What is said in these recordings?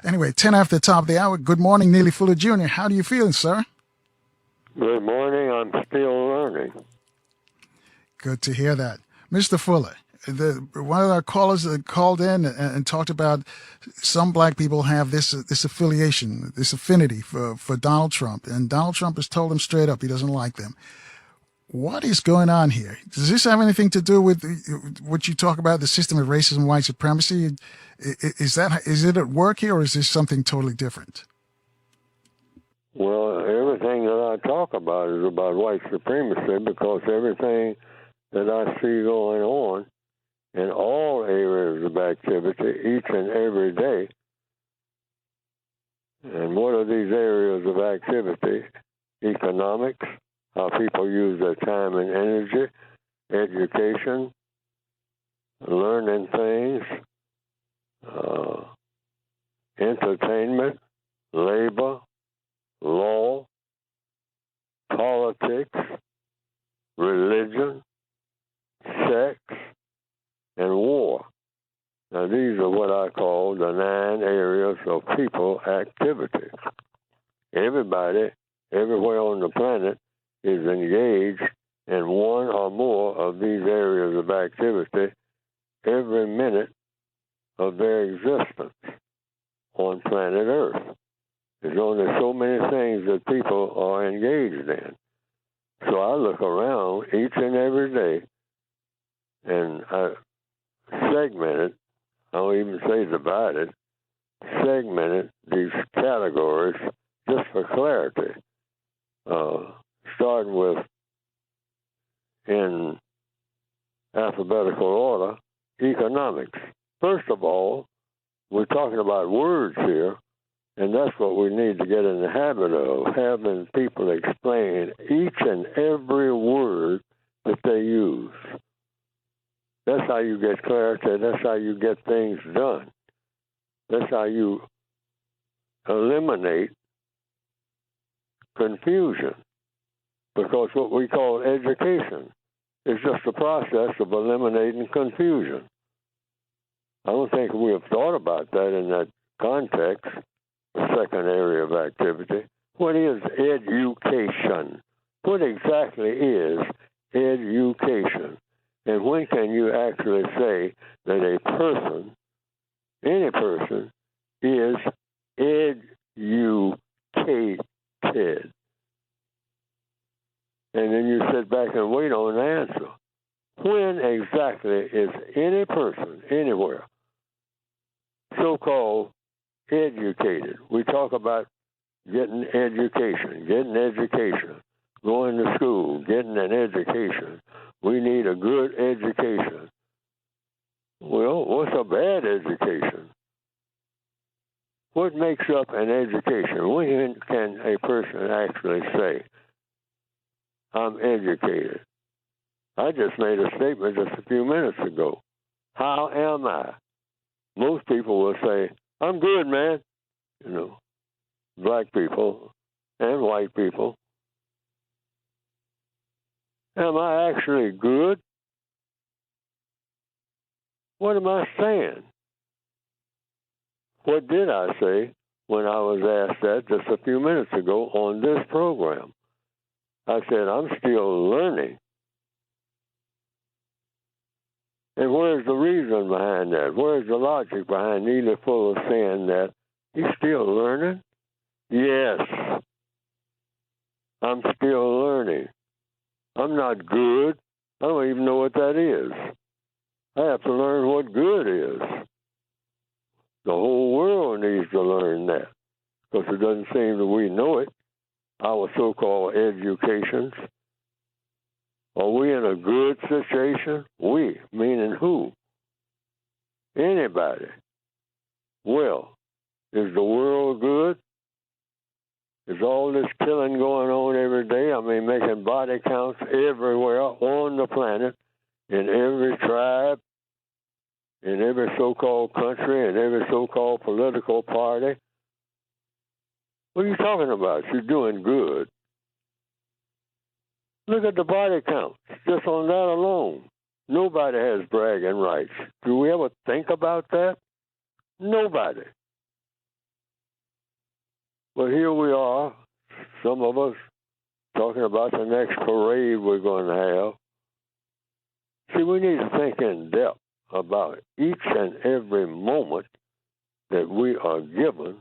Anyway, 10 after the top of the hour. Good morning, Neely Fuller Jr. How do you feel, sir? Good morning. I'm still learning. Good to hear that. Mr. Fuller, one of our callers called in and talked about some black people have this affiliation, this affinity for Donald Trump. And Donald Trump has told them straight up he doesn't like them. What is going on here? Does this have anything to do with what you talk about, the system of racism and white supremacy? Is it at work here, or is this something totally different? Well, everything that I talk about is about white supremacy because everything that I see going on in all areas of activity each and every day. And what are these areas of activity? Economics, how people use their time and energy, education, learning things, entertainment, labor, law, politics, religion, sex, and war. Now, these are what I call the 9 areas of people activity. Everybody, everywhere on the planet, is engaged in one or more of these areas of activity every minute of their existence on planet Earth. There's only so many things that people are engaged in. So I look around each and every day and I segmented, I don't even say divided, segmented these categories just for clarity. Starting with, in alphabetical order, economics. First of all, we're talking about words here, and that's what we need to get in the habit of, having people explain each and every word that they use. That's how you get clarity. That's how you get things done. That's how you eliminate confusion. Because what we call education is just a process of eliminating confusion. I don't think we have thought about that in that context, the second area of activity. What is education? What exactly is education? And when can you actually say that a person, any person, is educated? And then you sit back and wait on the answer. When exactly is any person, anywhere, so-called educated? We talk about getting education, going to school, getting an education. We need a good education. Well, what's a bad education? What makes up an education? When can a person actually say, I'm educated? I just made a statement just a few minutes ago. How am I? Most people will say, I'm good, man. You know, black people and white people. Am I actually good? What am I saying? What did I say when I was asked that just a few minutes ago on this program? I said, I'm still learning. And where's the reason behind that? Where's the logic behind Neely Fuller saying that he's still learning? Yes, I'm still learning. I'm not good. I don't even know what that is. I have to learn what good is. The whole world needs to learn that because it doesn't seem that we know it. Our so-called educations. Are we in a good situation? We, meaning who? Anybody. Well, is the world good? Is all this killing going on every day? I mean, making body counts everywhere on the planet, in every tribe, in every so-called country, in every so-called political party. What are you talking about? You're doing good. Look at the body counts, just on that alone. Nobody has bragging rights. Do we ever think about that? Nobody. But here we are, some of us talking about the next parade we're going to have. See, we need to think in depth about each and every moment that we are given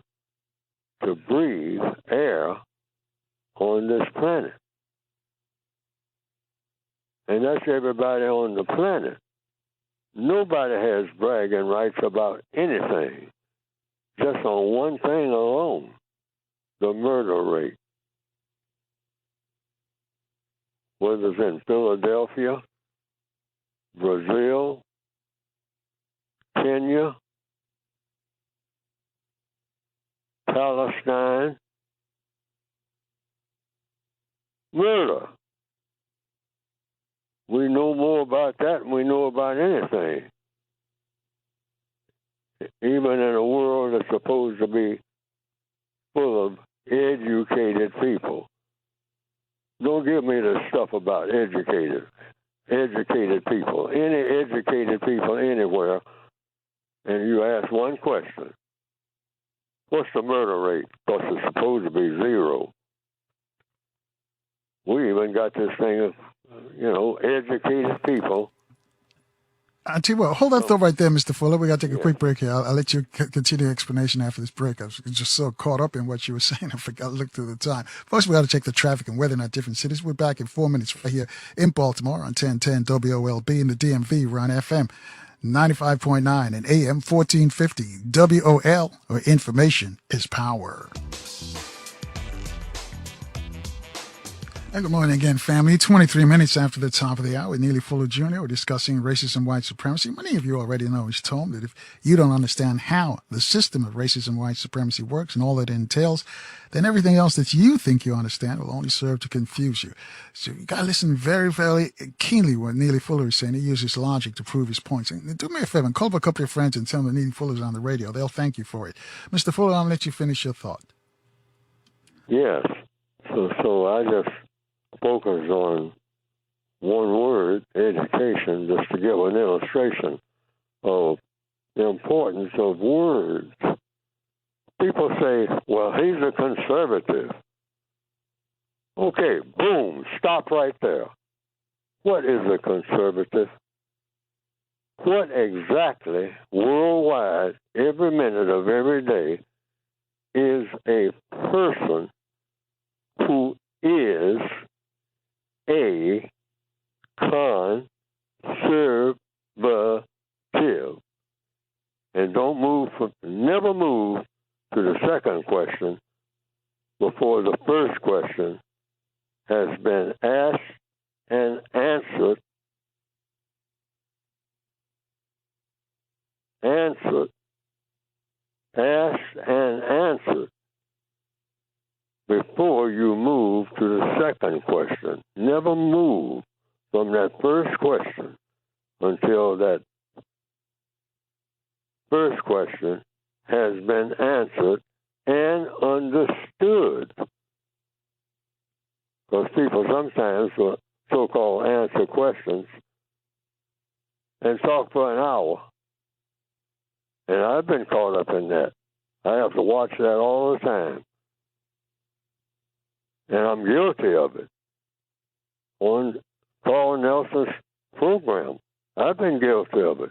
to breathe air on this planet. And that's everybody on the planet. Nobody has bragging rights about anything, just on one thing alone, the murder rate. Whether it's in Philadelphia, Brazil, Kenya, Palestine, murder. We know more about that than we know about anything. Even in a world that's supposed to be full of educated people. Don't give me the stuff about educated people. Any educated people anywhere, and you ask one question, what's the murder rate? Because it's supposed to be 0. We even got this thing of, educated people. I tell you what, hold that thought right there, Mr. Fuller. We got to take a quick break here. I'll let you continue the explanation after this break. I was just so caught up in what you were saying, I forgot to look through the time. First, we got to check the traffic and weather in our different cities. We're back in 4 minutes right here in Baltimore on 1010 WOLB, in the DMV. We're on FM 95.9 and AM 1450 WOL, where information is power. And good morning again, family. 23 minutes after the top of the hour, Neely Fuller Jr. We're discussing racism and white supremacy. Many of you already know his tone that if you don't understand how the system of racism and white supremacy works and all that it entails, then everything else that you think you understand will only serve to confuse you. So you got to listen very, very keenly what Neely Fuller is saying. He uses logic to prove his points. And do me a favor and call up a couple of your friends and tell them that Neely Fuller's on the radio. They'll thank you for it. Mr. Fuller, I'll let you finish your thought. Yes. So I just focus on one word, education, just to give an illustration of the importance of words. People say, well, he's a conservative. Okay, boom, stop right there. What is a conservative? What exactly, worldwide, every minute of every day, is a person who is a conservative? And never move to the second question before the first question has been asked and answered, asked and answered before you move to the second question. Never move from that first question until that first question has been answered and understood. Because people sometimes will so-called answer questions and talk for an hour. And I've been caught up in that. I have to watch that all the time. And I'm guilty of it. On Carl Nelson's program, I've been guilty of it.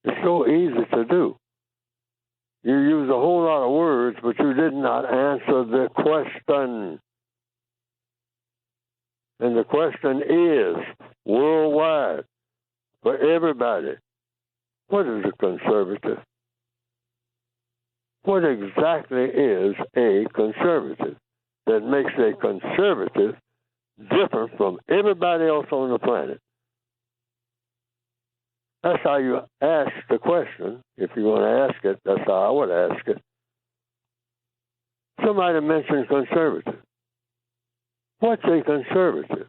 It's so easy to do. You use a whole lot of words, but you did not answer the question. And the question is, worldwide, for everybody, what is a conservative? What exactly is a conservative that makes a conservative different from everybody else on the planet? That's how you ask the question. If you want to ask it, that's how I would ask it. Somebody mentioned conservative. What's a conservative?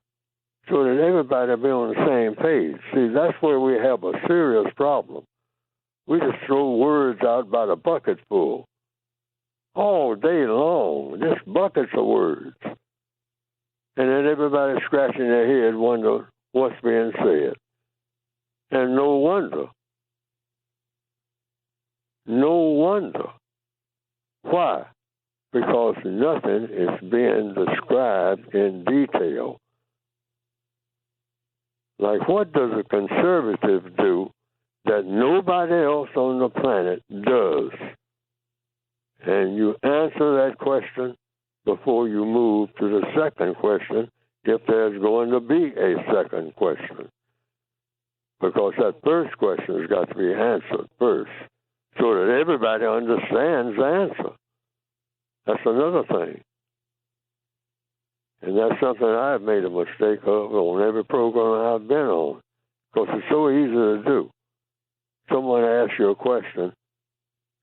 So that everybody be on the same page. See, that's where we have a serious problem. We just throw words out by the bucketful all day long, just buckets of words. And then everybody's scratching their head, wonder what's being said. And no wonder. No wonder. Why? because nothing is being described in detail. Like, what does a conservative do that nobody else on the planet does? And you answer that question before you move to the second question, if there's going to be a second question. Because that first question has got to be answered first, so that everybody understands the answer. That's another thing. And that's something I've made a mistake of on every program I've been on, because it's so easy to do. Someone asks you a question,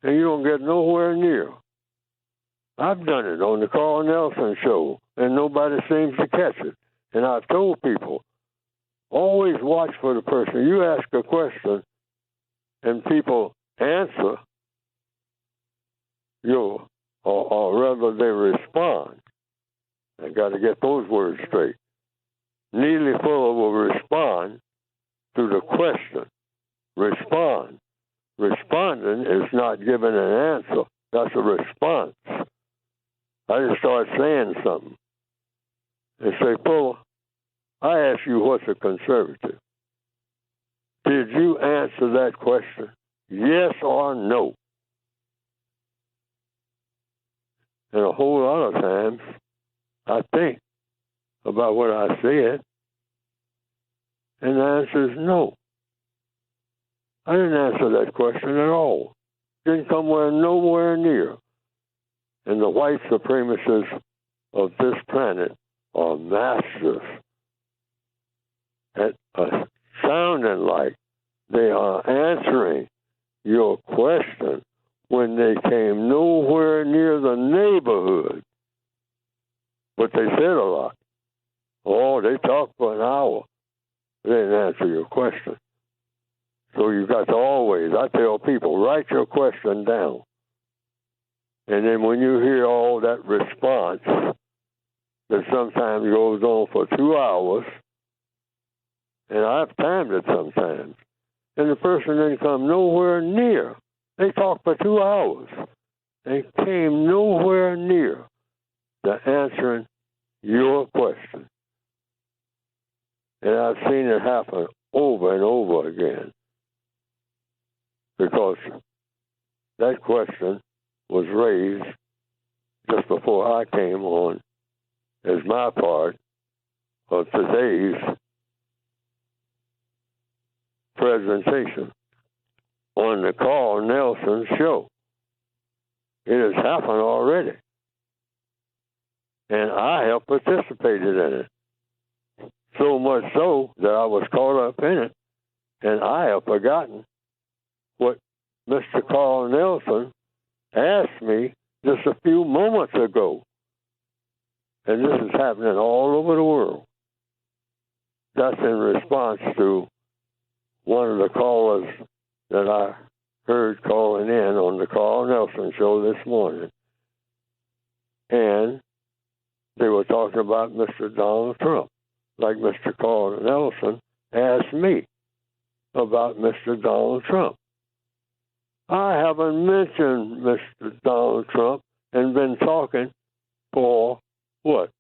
and you don't get nowhere near. I've done it on the Carl Nelson show, and nobody seems to catch it. And I've told people, always watch for the person. You ask a question, and people answer you, or rather they respond. I got to get those words straight. Neely Fuller will respond to the question. Respond. Responding is not giving an answer. That's a response. I just start saying something and say, Fuller, I ask you what's a conservative. Did you answer that question? Yes or no? And a whole lot of times, I think about what I said, and the answer is no. I didn't answer that question at all. Didn't come nowhere near. And the white supremacists of this planet are masters at sounding like they are answering your question when they came nowhere near the neighborhood. But they said a lot. Oh, they talked for an hour. They didn't answer your question. So you got to always, I tell people, write your question down. And then when you hear all that response that sometimes goes on for 2 hours, and I've timed it sometimes, and the person didn't come nowhere near. They talked for 2 hours. They came nowhere near to answering your question. And I've seen it happen over and over again, because that question was raised just before I came on as my part of today's presentation on the Carl Nelson show. It has happened already. And I have participated in it. So much so that I was caught up in it, and I have forgotten what Mr. Carl Nelson asked me just a few moments ago. And this is happening all over the world. That's in response to one of the callers that I heard calling in on the Carl Nelson show this morning. And they were talking about Mr. Donald Trump, like Mr. Carl Nelson asked me about Mr. Donald Trump. I haven't mentioned Mr. Donald Trump and been talking for, what,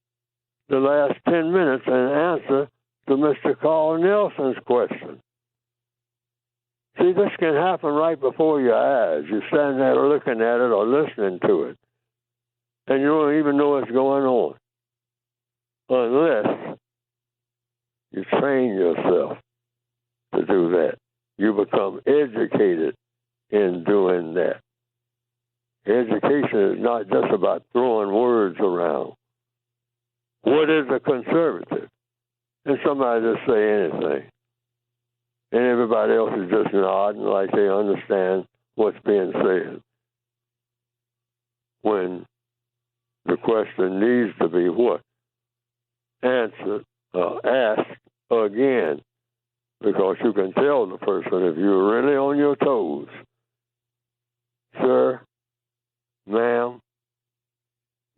the last 10 minutes in answer to Mr. Carl Nelson's question. See, this can happen right before your eyes. You're standing there looking at it or listening to it, and you don't even know what's going on, unless you train yourself to do that. You become educated in doing that. Education is not just about throwing words around. What is a conservative? And somebody just say anything. And everybody else is just nodding like they understand what's being said. When the question needs to be what? Answered, asked again. Because you can tell the person if you're really on your toes. Sir, ma'am,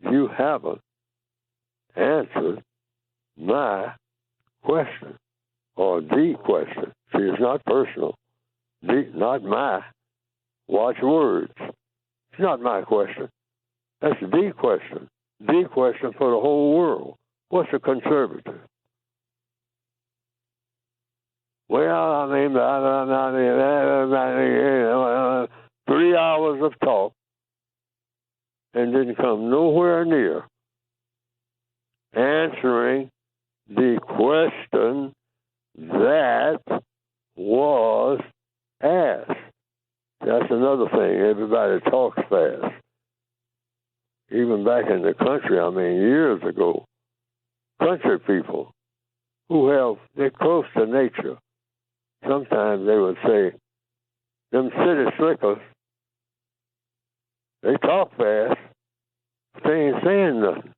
you haven't answered my question, or the question. See, it's not personal. Not my. Watch words. It's not my question. That's the question. The question for the whole world. What's a conservative? Well, I mean, 3 hours of talk and didn't come nowhere near answering the question that was asked. That's another thing. Everybody talks fast. Even back in the country, I mean, years ago, country people they're close to nature. Sometimes they would say, them city slickers, they talk fast, but they ain't saying nothing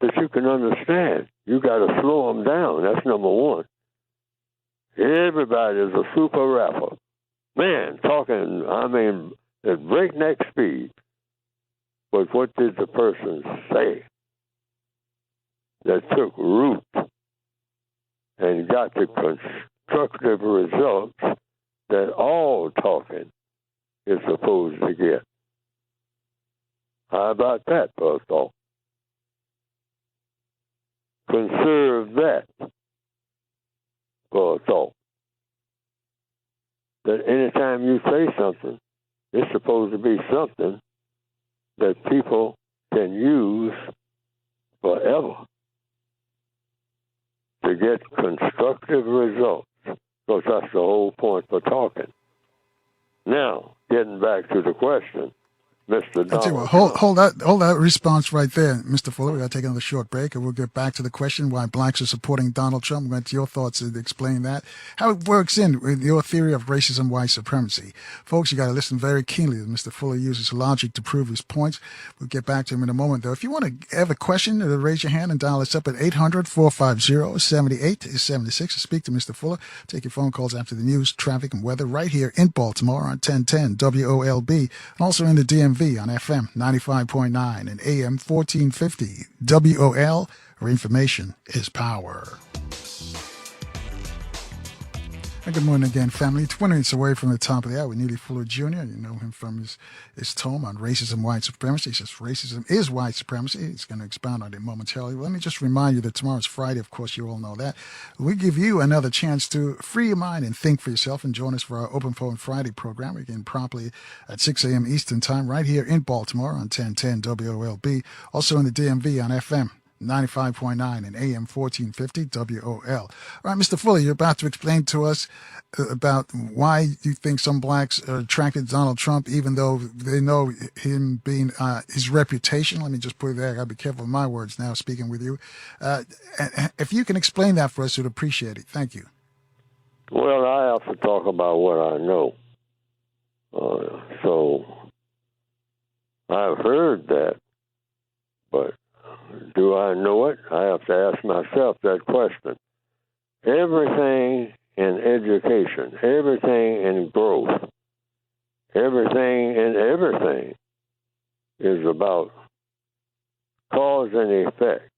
that you can understand. You got to slow them down. That's number one. Everybody is a super rapper. Man, talking, I mean, at breakneck speed. But what did the person say that took root and got the constructive results that all talking is supposed to get? How about that, for a thought? Conserve that for a thought. That anytime you say something, it's supposed to be something that people can use forever to get constructive results, because that's the whole point for talking. Now, getting back to the question, Mr. I tell you Donald what, Trump. hold that response right there, Mr. Fuller. We got to take another short break, and we'll get back to the question why blacks are supporting Donald Trump. We'll get to your thoughts and explain that, how it works in with your theory of racism, white supremacy. Folks, you got to listen very keenly as Mr. Fuller uses logic to prove his points. We'll get back to him in a moment, though. If you want to have a question, raise your hand and dial us up at 800-450-7876 to speak to Mr. Fuller. Take your phone calls after the news, traffic, and weather right here in Baltimore on 1010 WOLB, and also in the DMV on FM 95.9 and AM 1450 WOL, where information is power. And good morning again, family. 20 minutes away from the top of the hour with Neely Fuller Jr. You know him from his tome on racism, white supremacy. He says racism is white supremacy. He's going to expound on it momentarily. Let me just remind you that tomorrow's Friday. Of course, you all know that. We give you another chance to free your mind and think for yourself, and join us for our Open Phone Friday program. We begin promptly at 6 a.m. Eastern Time right here in Baltimore on 1010 WOLB. Also in the DMV on FM 95.9 and AM 1450 WOL. All right, Mr. Fuller, you're about to explain to us about why you think some blacks are attracted to Donald Trump, even though they know him being his reputation. Let me just put it there. I got to be careful with my words now, speaking with you. If you can explain that for us, we'd appreciate it. Thank you. Well, I have to talk about what I know. So I've heard that, but do I know it? I have to ask myself that question. Everything in education, everything in growth, everything in everything is about cause and effect.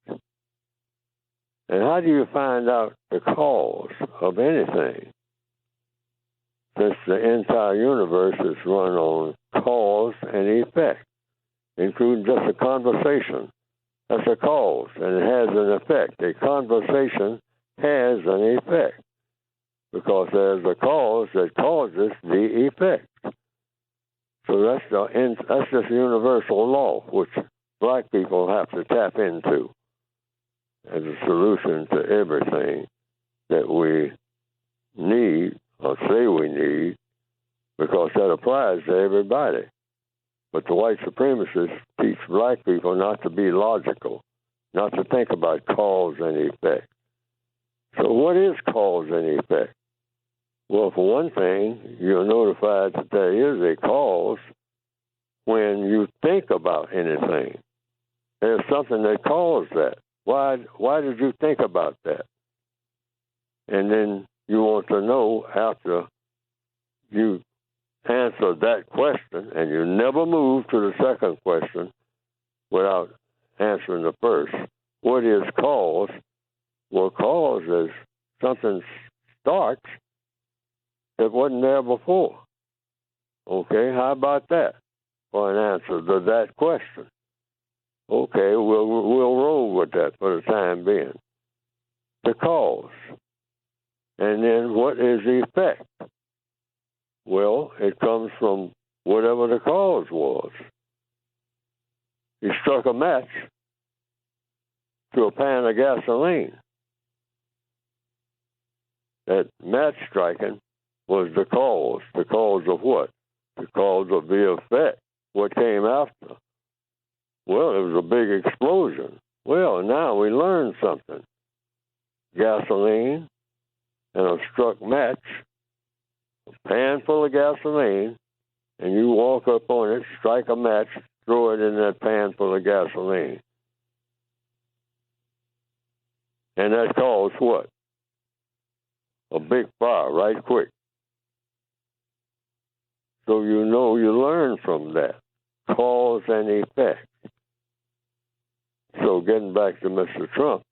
And how do you find out the cause of anything? Since the entire universe is run on cause and effect, including just a conversation. That's a cause, and it has an effect. A conversation has an effect because there's a cause that causes the effect. So that's just universal law, which black people have to tap into as a solution to everything that we need or say we need, because that applies to everybody. But the white supremacists teach black people not to be logical, not to think about cause and effect. So what is cause and effect? Well, for one thing, you're notified that there is a cause when you think about anything. There's something that caused that. Why did you think about that? And then you want to know after you answer that question, and you never move to the second question without answering the first. What is cause? Well, cause is something starts that wasn't there before. Okay, how about that for an answer to that question? Okay, we'll roll with that for the time being. The cause. And then what is the effect? Well, it comes from whatever the cause was. He struck a match to a pan of gasoline. That match striking was the cause. The cause of what? The cause of the effect. What came after? Well, it was a big explosion. Well, now we learned something. Gasoline and a struck match, a pan full of gasoline, and you walk up on it, strike a match, throw it in that pan full of gasoline. And that caused what? A big fire right quick. So you know you learn from that. Cause and effect. So getting back to Mr. Trump,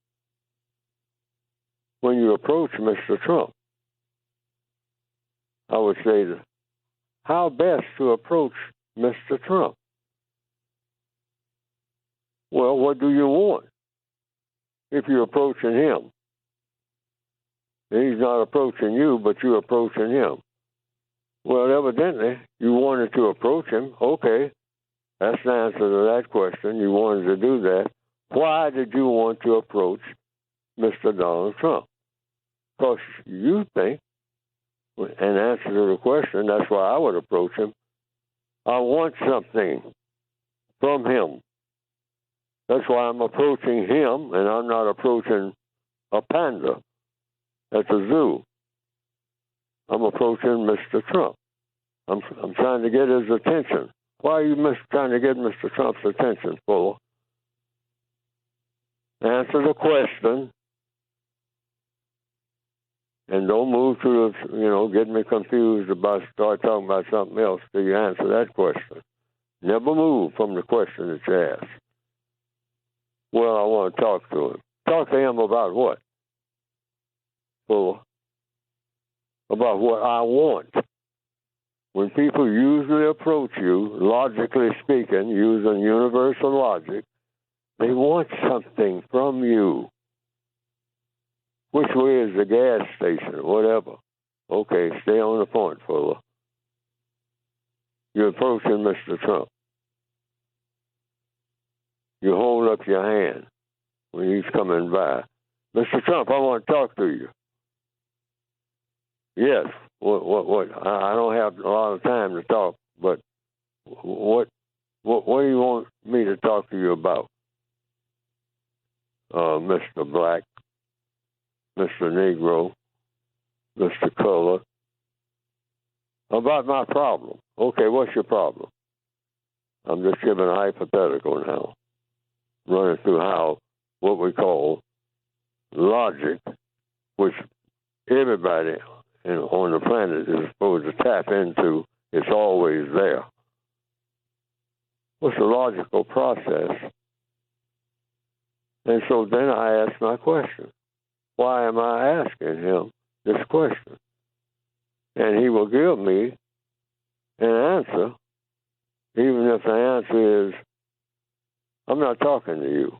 when you approach Mr. Trump, I would say, how best to approach Mr. Trump? Well, what do you want if you're approaching him? He's not approaching you, but you're approaching him. Well, evidently, you wanted to approach him. Okay, that's the answer to that question. You wanted to do that. Why did you want to approach Mr. Donald Trump? Because you think, in answer to the question, that's why I would approach him. I want something from him. That's why I'm approaching him, and I'm not approaching a panda at the zoo. I'm approaching Mr. Trump. I'm trying to get his attention. Why are you trying to get Mr. Trump's attention, Fuller? Answer the question, and don't move to the, get me confused start talking about something else till you answer that question. Never move from the question that you ask. Well, I want to talk to him. Talk to him about what? Fuller? About what I want. When people usually approach you, logically speaking, using universal logic, they want something from you. Which way is the gas station? Whatever. Okay, stay on the point, Fuller. You're approaching Mr. Trump. You hold up your hand when he's coming by. Mr. Trump, I want to talk to you. Yes. What? I don't have a lot of time to talk, but what do you want me to talk to you about? Mr. Black, Mr. Negro, Mr. Color. About my problem. Okay, what's your problem? I'm just giving a hypothetical now. Running through how what we call logic, which everybody on the planet is supposed to tap into, it's always there. What's the logical process? And so then I ask my question. Why am I asking him this question? And he will give me an answer, even if the answer is, I'm not talking to you.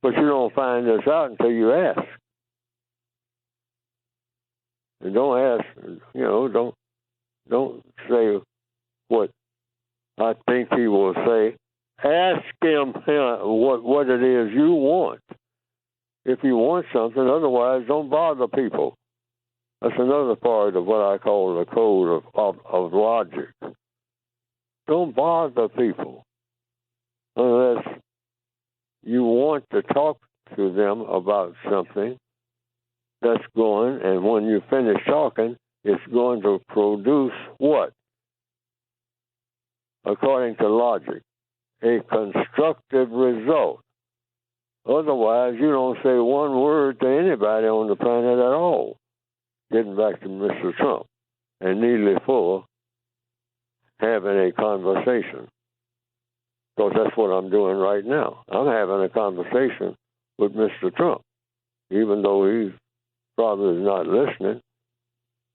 But you don't find this out until you ask. And don't ask, don't say what I think he will say. Ask him what it is you want. If you want something, otherwise don't bother people. That's another part of what I call the code of logic. Don't bother people unless you want to talk to them about something that's going, and when you finish talking, it's going to produce what? According to logic, a constructive result. Otherwise, you don't say one word to anybody on the planet at all. Getting back to Mr. Trump and Neely Fuller having a conversation. Because that's what I'm doing right now. I'm having a conversation with Mr. Trump, even though he's probably not listening.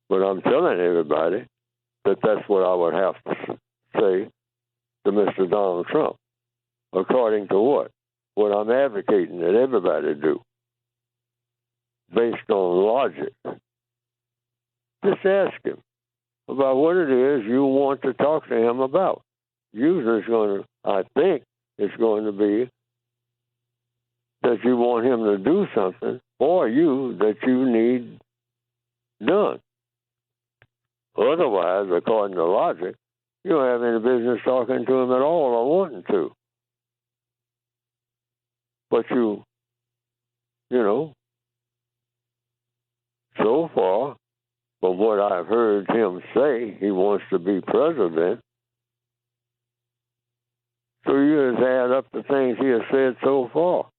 But I'm telling everybody that that's what I would have to say to Mr. Donald Trump. according to what? What I'm advocating that everybody do, based on logic. Just ask him about what it is you want to talk to him about. Usually I think it's going to be that you want him to do something for you that you need done. Otherwise, according to logic, you don't have any business talking to him at all or wanting to. But you know, so far, from what I've heard him say, he wants to be president. So you just add up the things he has said so far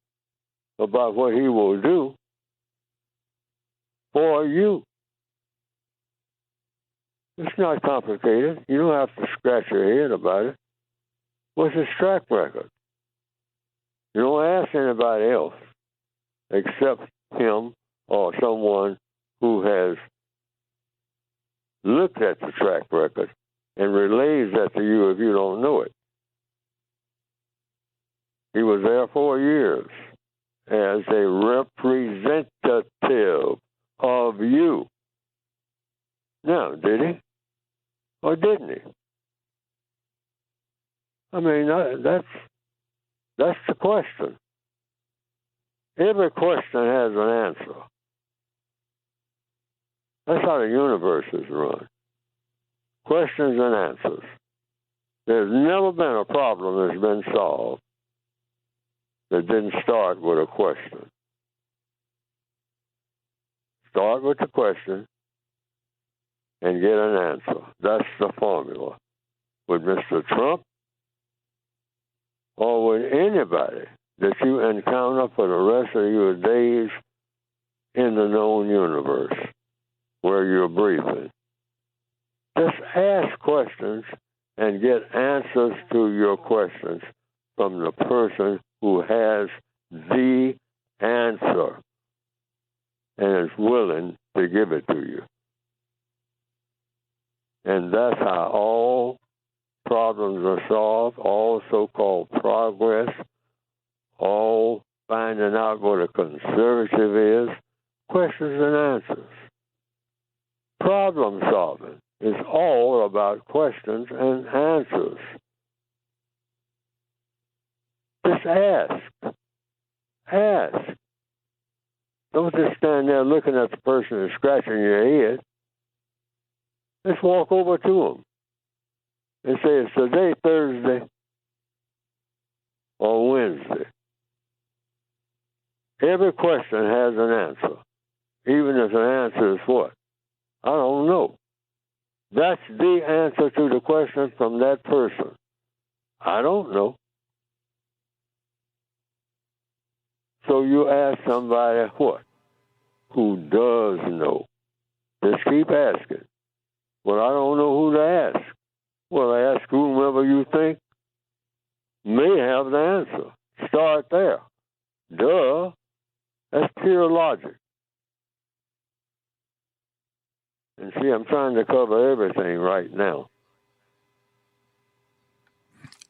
about what he will do for you. It's not complicated. You don't have to scratch your head about it. What's his track record? You don't ask anybody else except him or someone who has looked at the track record and relays that to you if you don't know it. He was there 4 years as a representative of you. Now, did he? Or didn't he? I mean, that's the question. Every question has an answer. That's how the universe is run. Questions and answers. There's never been a problem that's been solved that didn't start with a question. Start with the question and get an answer. That's the formula. With Mr. Trump or with anybody that you encounter for the rest of your days in the known universe where you're breathing. Just ask questions and get answers to your questions from the person who has the answer and is willing to give it to you. And that's how all problems are solved, all so-called progress, all finding out what a conservative is, questions and answers. Problem solving is all about questions and answers. Just ask. Ask. Don't just stand there looking at the person and scratching your head. Just walk over to them and say, is today Thursday or Wednesday? Every question has an answer, even if the answer is what? I don't know. That's the answer to the question from that person. I don't know. So you ask somebody what? Who does know. Just keep asking. Well, I don't know who to ask. Well, ask whomever you think may have the answer. Start there. Duh. That's pure logic. And see, I'm trying to cover everything right now.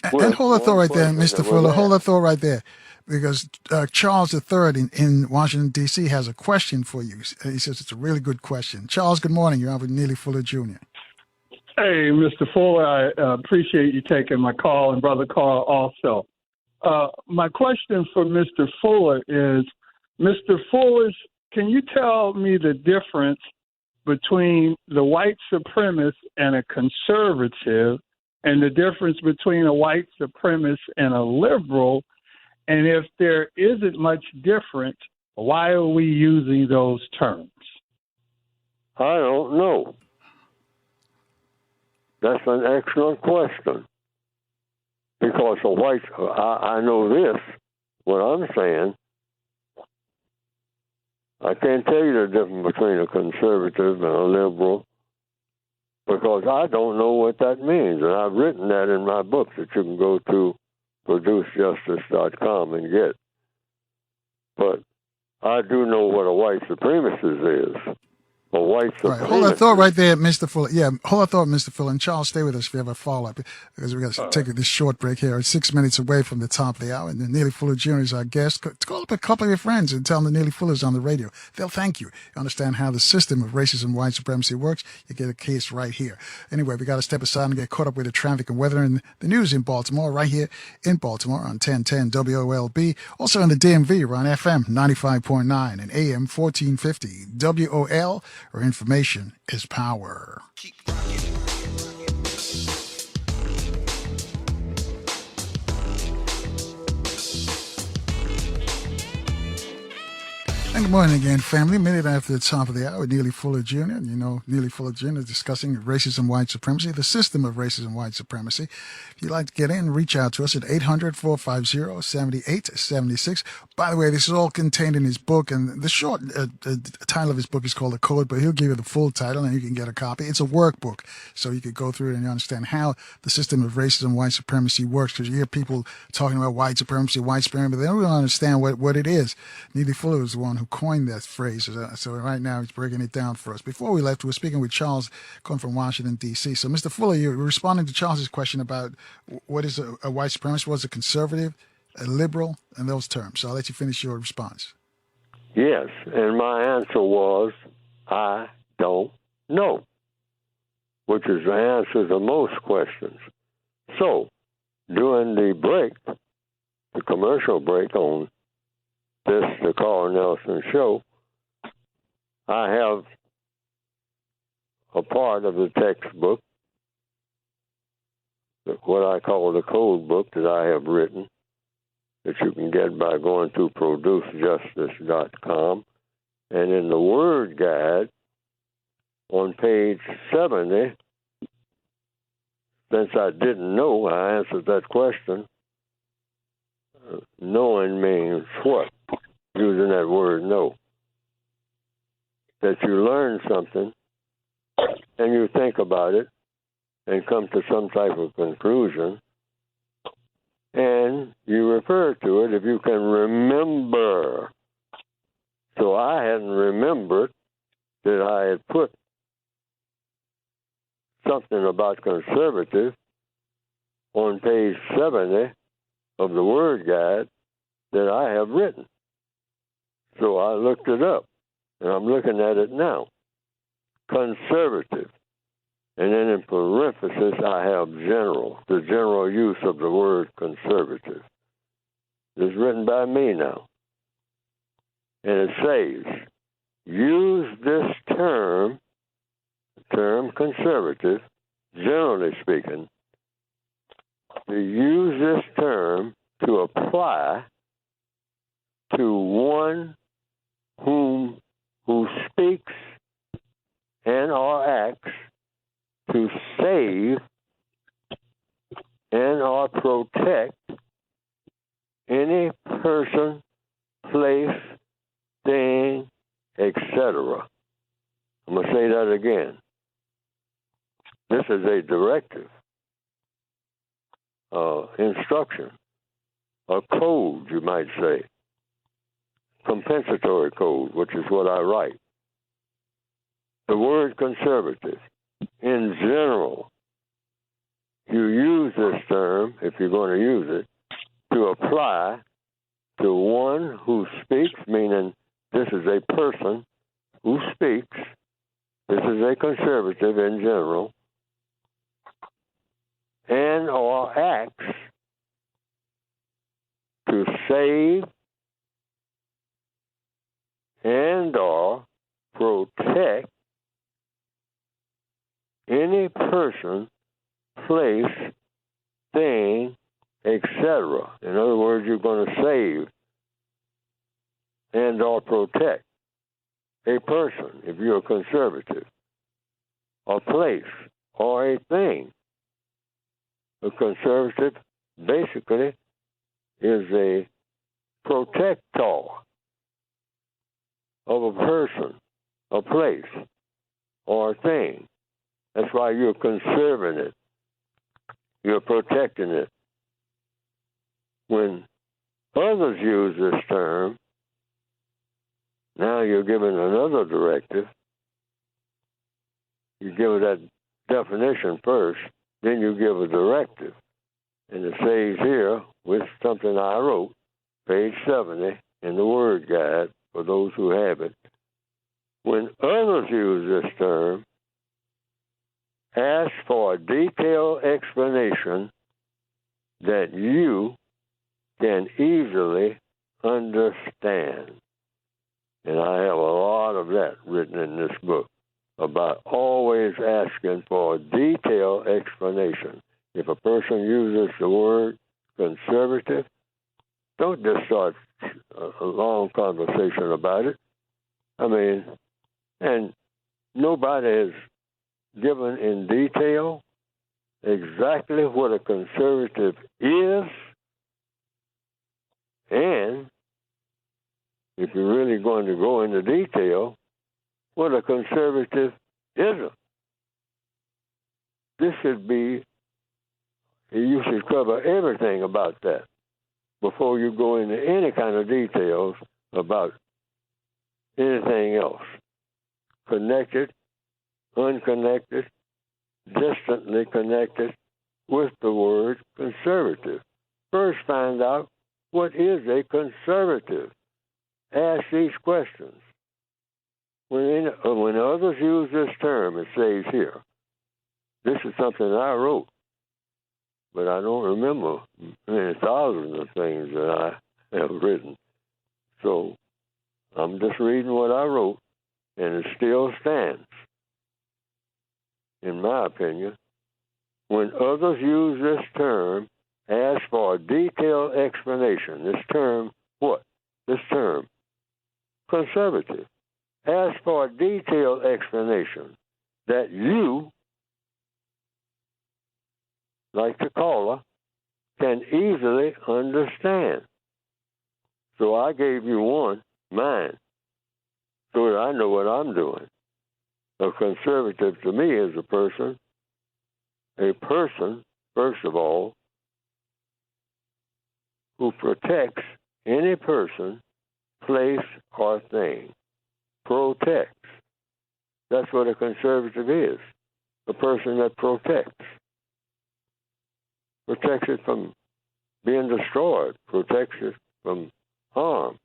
And hold that thought right there, Mr. Fuller. Hold that thought right there. Because Charles III in Washington, D.C. has a question for you. He says it's a really good question. Charles, good morning. You're on with Neely Fuller Jr. Hey, Mr. Fuller, I appreciate you taking my call, and Brother Carl also. My question for Mr. Fuller is, Mr. Fuller, can you tell me the difference between the white supremacist and a conservative, and the difference between a white supremacist and a liberal? And if there isn't much difference, why are we using those terms? I don't know. That's an excellent question. Because I know this, what I'm saying, I can't tell you the difference between a conservative and a liberal because I don't know what that means. And I've written that in my book that you can go to producejustice.com and get. But I do know what a white supremacist is. or white All right, hold that thought supremacy. right there, Mr. Fuller. Yeah, hold that thought, Mr. Fuller. And Charles, stay with us if you have a follow-up, because we got to take this short break here. It's 6 minutes away from the top of the hour, and Neely Fuller Jr. is our guest. Call up a couple of your friends and tell them the Neely Fuller's on the radio. They'll thank you. You understand how the system of racism and white supremacy works. You get a case right here. Anyway, we got to step aside and get caught up with the traffic and weather and the news in Baltimore, right here in Baltimore on 1010 WOLB. Also in the DMV, we're on FM 95.9 and AM 1450 WOL, where information is power. And good morning again, family. A minute after the top of the hour, Neely Fuller Jr. You know, Neely Fuller Jr. is discussing racism, white supremacy, the system of racism, white supremacy. If you'd like to get in, reach out to us at 800-450-7876. By the way, this is all contained in his book, and the short title of his book is called The Code, but he'll give you the full title, and you can get a copy. It's a workbook, so you could go through it and you understand how the system of racism, white supremacy works, because you hear people talking about white supremacy, but they don't really understand what it is. Neely Fuller was the one who coined that phrase. So right now he's breaking it down for us. Before we left, we were speaking with Charles, calling from Washington, D.C. So, Mr. Fuller, you're responding to Charles's question about what is a white supremacist, what is a conservative, a liberal, and those terms. So I'll let you finish your response. Yes, and my answer was, I don't know, which is the answer to most questions. So, during the break, the commercial break on the Carl Nelson Show, I have a part of the textbook, what I call the code book that I have written, that you can get by going to producejustice.com. And in the word guide on page 70, since I didn't know, I answered that question. Knowing means what? Using that word know. That you learn something and you think about it and come to some type of conclusion, and you refer to it if you can remember. So I hadn't remembered that I had put something about conservative on page 70 of the word guide that I have written. So I looked it up, and I'm looking at it now. Conservative. And then in parenthesis, I have general, the general use of the word conservative. It's written by me now. And it says, use this term conservative, generally speaking, to use this term to apply to one who speaks and or acts to save and or protect any person, place, thing, etc. I'm going to say that again. This is a directive, instruction, a code, you might say, compensatory code, which is what I write. The word conservative, in general, you use this term, if you're going to use it, to apply to one who speaks, meaning this is a person who speaks. This is a conservative in general, and or acts to save and or protect any person, place, thing, etc. In other words, you're going to save and or protect a person, if you're a conservative, a place, or a thing. A conservative basically is a protector of a person, a place, or a thing. That's why you're conserving it. You're protecting it. When others use this term, now you're giving another directive you give that definition first, then you give a directive. And it says here, with something I wrote, page 70 in the Word Guide, for those who have it, when others use this term, ask for a detailed explanation that you can easily understand. And I have a lot of that written in this book about always asking for a detailed explanation. If a person uses the word conservative, don't just start a long conversation about it. I mean, and nobody has given in detail exactly what a conservative is, and if you're really going to go into detail, what a conservative isn't. This should be, you should cover everything about that before you go into any kind of details about anything else. Connected, unconnected, distantly connected with the word conservative. First, find out what is a conservative. Ask these questions. When others use this term, it says here, this is something I wrote, but I don't remember many thousands of things that I have written. So I'm just reading what I wrote, and it still stands. In my opinion, when others use this term, ask for a detailed explanation. This term, what? This term, conservative. Ask for a detailed explanation that you, like the caller, can easily understand. So I gave you one, mine, so that I know what I'm doing. A conservative to me is a person, first of all, who protects any person, place, or thing. Protects. That's what a conservative is. A person that protects. Protects it from being destroyed. Protects it from harm.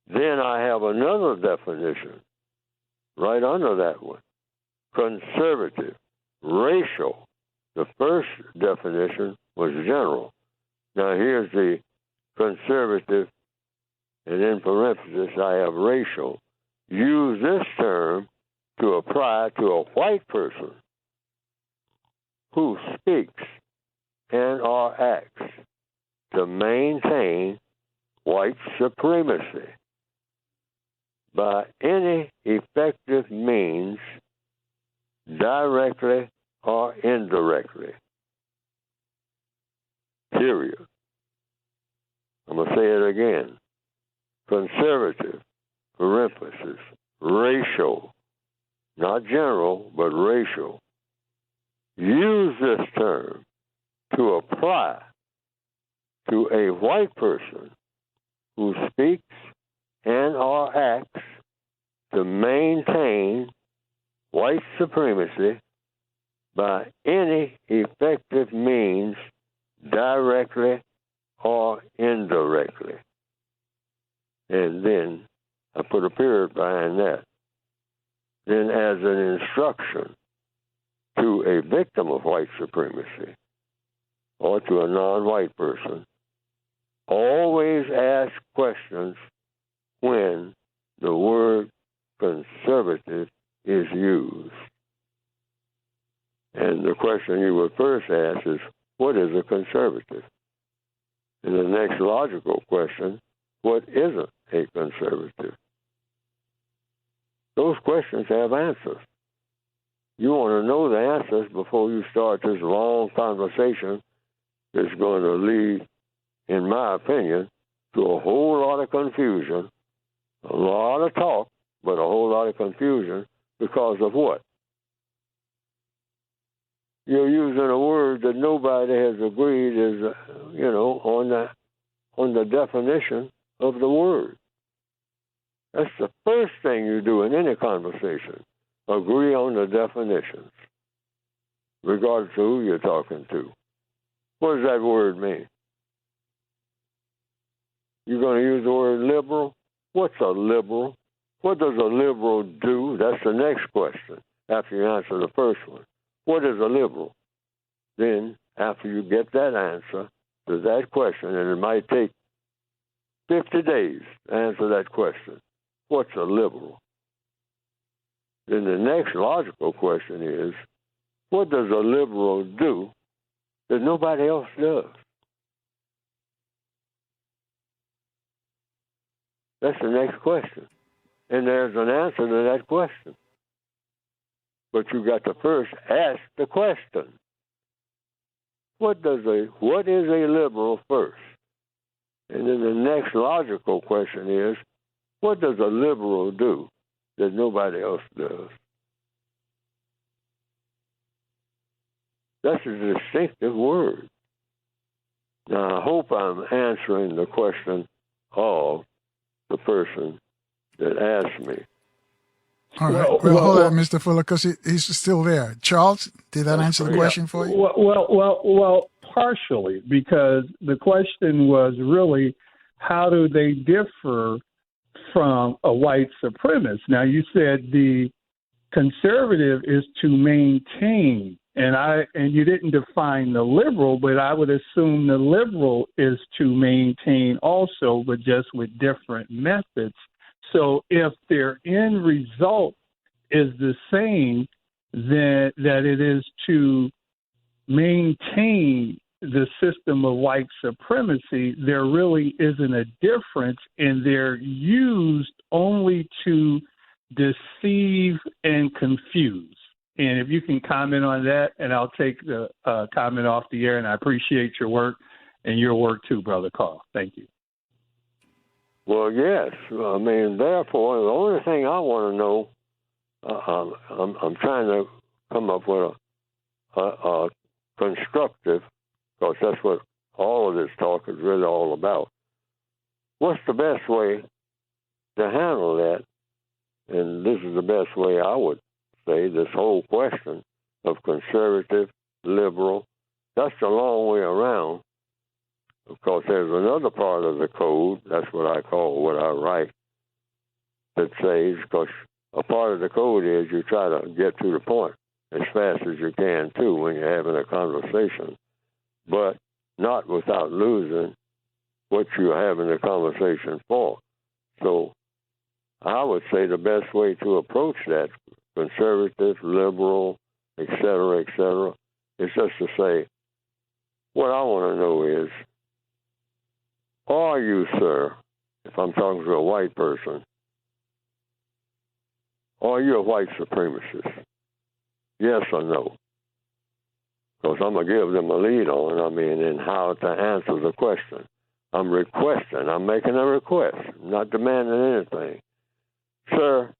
Then I have another definition right under that one. Conservative. Racial. The first definition was general. Now here's the conservative, and in parenthesis I have racial. Use this term to apply to a white person who speaks and or acts to maintain white supremacy by any effective means, directly or indirectly. Period. I'm going to say it again. Conservative, parenthesis, racial, not general, but racial. Use this term to apply to a white person who speaks and or acts to maintain white supremacy by any effective means, directly or indirectly. And then I put a period behind that. Then as an instruction to a victim of white supremacy or to a non-white person, always ask questions when the word conservative is used. And the question you would first ask is, what is a conservative? And the next logical question, what isn't a conservative? Those questions have answers. You want to know the answers before you start this long conversation that's going to lead, in my opinion, to a whole lot of confusion, a lot of talk, but a whole lot of confusion because of what? You're using a word that nobody has agreed is, on the definition of the word. That's the first thing you do in any conversation. agree on the definitions, regardless of who you're talking to. What does that word mean? You're going to use the word liberal? What's a liberal? What does a liberal do? That's the next question after you answer the first one. What is a liberal? Then, after you get that answer to that question, and it might take 50 days to answer that question, what's a liberal? Then the next logical question is, what does a liberal do that nobody else does? That's the next question. And there's an answer to that question. But you got to first ask the question. What is a liberal first? And then the next logical question is, what does a liberal do that nobody else does? That's a distinctive word. Now, I hope I'm answering the question of the person that asked me. All right. Well, hold on, Mr. Fuller, because he's still there. Charles, did that answer the question for you? Well, partially, because the question was really, how do they differ from a white supremacist? Now, you said the conservative is to maintain, and you didn't define the liberal, but I would assume the liberal is to maintain also, but just with different methods. So if their end result is the same, then that it is to maintain the system of white supremacy, there really isn't a difference, and they're used only to deceive and confuse. And if you can comment on that, and I'll take the comment off the air, and I appreciate your work and your work too, Brother Carl. Thank you. Well, yes. I mean, therefore, the only thing I want to know, I'm trying to come up with a constructive, because that's what all of this talk is really all about. What's the best way to handle that? And this is the best way I would say this whole question of conservative, liberal, that's a long way around. Of course, there's another part of the code, that's what I call what I write, that says, because a part of the code is you try to get to the point as fast as you can, too, when you're having a conversation, but not without losing what you're having the conversation for. So I would say the best way to approach that, conservative, liberal, et cetera, is just to say, what I want to know is, are you, sir, if I'm talking to a white person, are you a white supremacist? Yes or no? Because I'm going to give them a lead on, in how to answer the question. I'm requesting, I'm making a request, not demanding anything. Sir,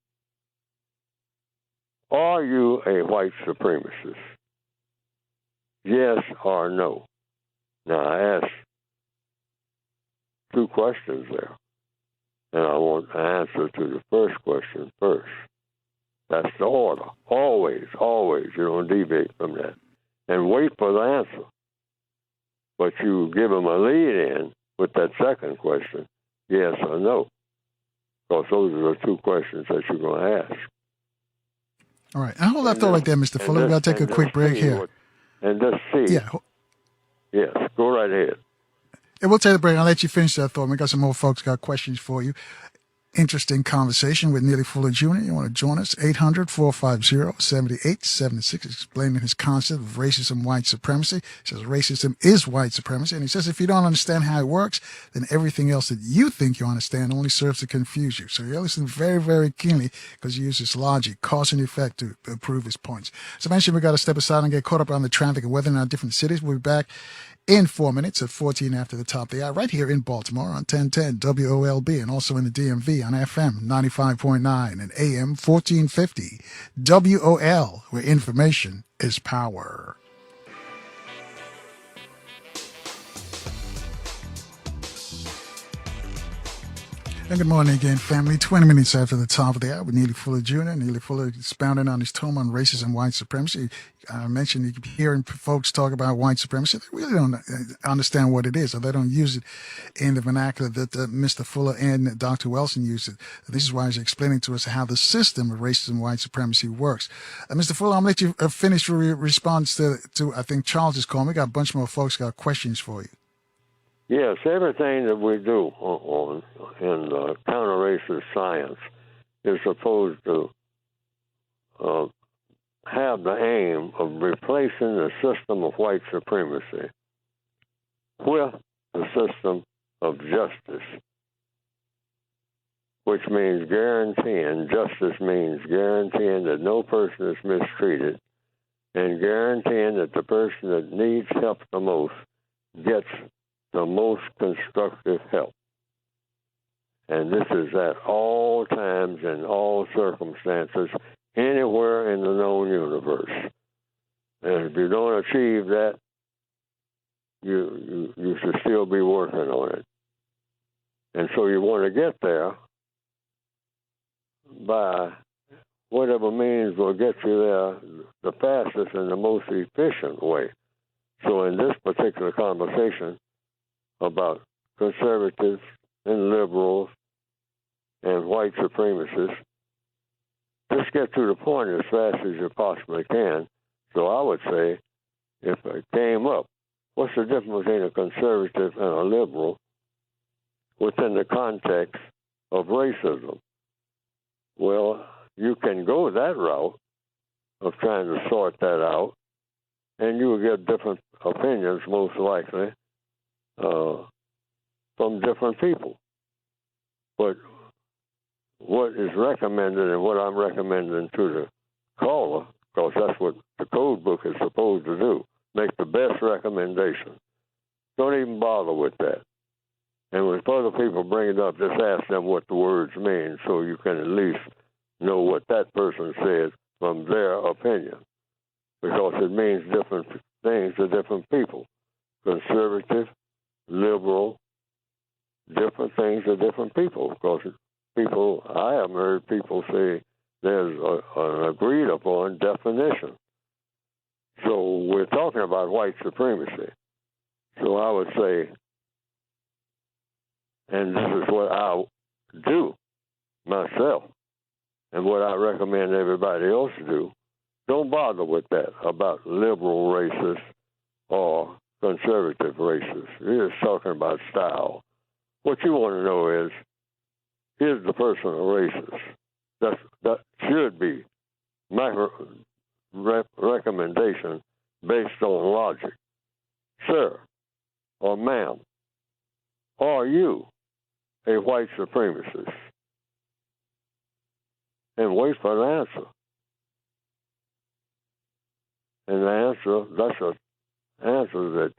are you a white supremacist? Yes or no? Now, I asked 2 questions there, and I want an answer to the first question first. That's the order. Always. You don't deviate from that. And wait for the answer. But you give them a lead in with that second question, yes or no. Because those are the 2 questions that you're going to ask. All right. And hold that thought right there, Mr. Fuller. We've got to take a quick break here. And just see. Yeah. Yes, go right ahead. And we'll take the break. I'll let you finish that thought. We got some more folks got questions for you. Interesting conversation with Neely Fuller Jr. You want to join us? 800-450-7876, explaining his concept of racism, white supremacy. He says racism is white supremacy. And he says if you don't understand how it works, then everything else that you think you understand only serves to confuse you. So you're listening very, very keenly because he uses logic, cause and effect to prove his points. So I mentioned we got to step aside and get caught up on the traffic and weather in our different cities. We'll be back in 4 minutes at 14 after the top of the hour, right here in Baltimore on 1010 WOLB, and also in the DMV on FM 95.9 and AM 1450 WOL, where information is power. And good morning again, family. 20 minutes after the top of the hour with Neely Fuller Jr. Neely Fuller expounding on his tome on racism and white supremacy. I mentioned you keep hearing folks talk about white supremacy. They really don't understand what it is, or they don't use it in the vernacular that Mr. Fuller and Dr. Wilson used it. This is why he's explaining to us how the system of racism and white supremacy works. Mr. Fuller, I'm going to let you finish your response to, I think, Charles' call. We got a bunch more folks got questions for you. Yes, everything that we do in counter-racist science is supposed to have the aim of replacing the system of white supremacy with the system of justice, which means justice means guaranteeing that no person is mistreated and guaranteeing that the person that needs help the most gets the most constructive help. And this is at all times, in all circumstances, anywhere in the known universe. And if you don't achieve that, you should still be working on it. And so you want to get there by whatever means will get you there the fastest and the most efficient way. So in this particular conversation about conservatives and liberals and white supremacists, just get to the point as fast as you possibly can. So I would say, if it came up, what's the difference between a conservative and a liberal within the context of racism? Well, you can go that route of trying to sort that out, and you will get different opinions, most likely, from different people. But what is recommended and what I'm recommending to the caller, because that's what the code book is supposed to do, make the best recommendation. Don't even bother with that. And when other people bring it up, just ask them what the words mean so you can at least know what that person said from their opinion. Because it means different things to different people. Conservative, liberal, different things to different people. Because I have heard people say there's an agreed upon definition. So we're talking about white supremacy. So I would say, and this is what I do myself, and what I recommend everybody else to do, don't bother with that about liberal racists or conservative racists. You're just talking about style. What you want to know is the person a racist? That should be my recommendation based on logic. Sir or ma'am, are you a white supremacist? And wait for an answer. And the answer, that's an answer that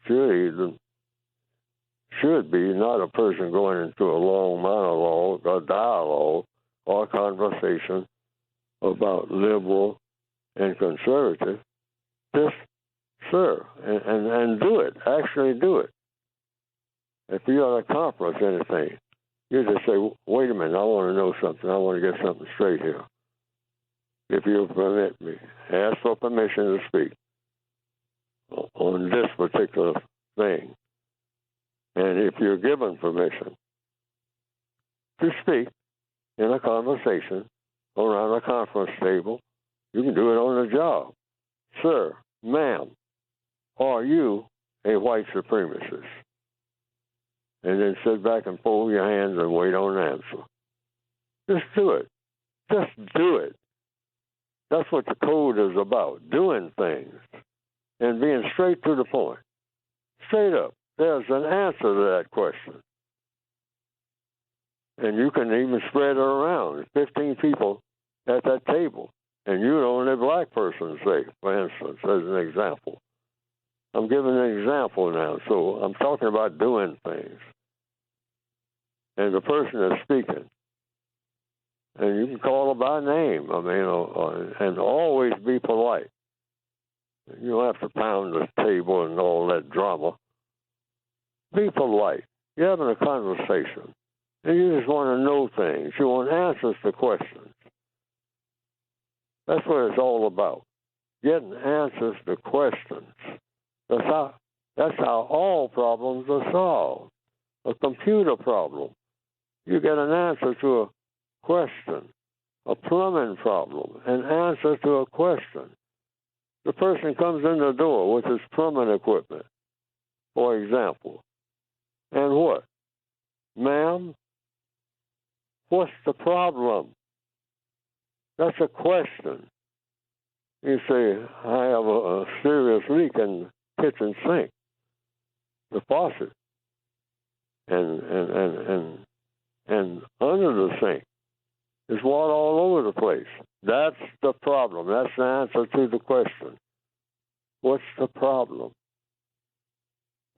should be not a person going into a long monologue or dialogue or conversation about liberal and conservative. Just, sir, and do it. Actually do it. If you want to accomplish anything, you just say, wait a minute, I want to know something. I want to get something straight here. If you permit me, ask for permission to speak on this particular thing. And if you're given permission to speak in a conversation around a conference table, you can do it on the job. Sir, ma'am, are you a white supremacist? And then sit back and fold your hands and wait on an answer. Just do it. Just do it. That's what the code is about, doing things and being straight to the point. Straight up. There's an answer to that question. And you can even spread it around. 15 people at that table, and you're the only black person, say, for instance, as an example. I'm giving an example now, so I'm talking about doing things. And the person is speaking. And you can call her by name, and always be polite. You don't have to pound the table and all that drama. Be polite. You're having a conversation. And you just want to know things. You want answers to questions. That's what it's all about. Getting answers to questions. That's how all problems are solved. A computer problem, you get an answer to a question. A plumbing problem, an answer to a question. The person comes in the door with his plumbing equipment, for example. And what? Ma'am, what's the problem? That's a question. You say, I have a serious leak in the kitchen sink, the faucet, and under the sink. There's water all over the place. That's the problem. That's the answer to the question. What's the problem?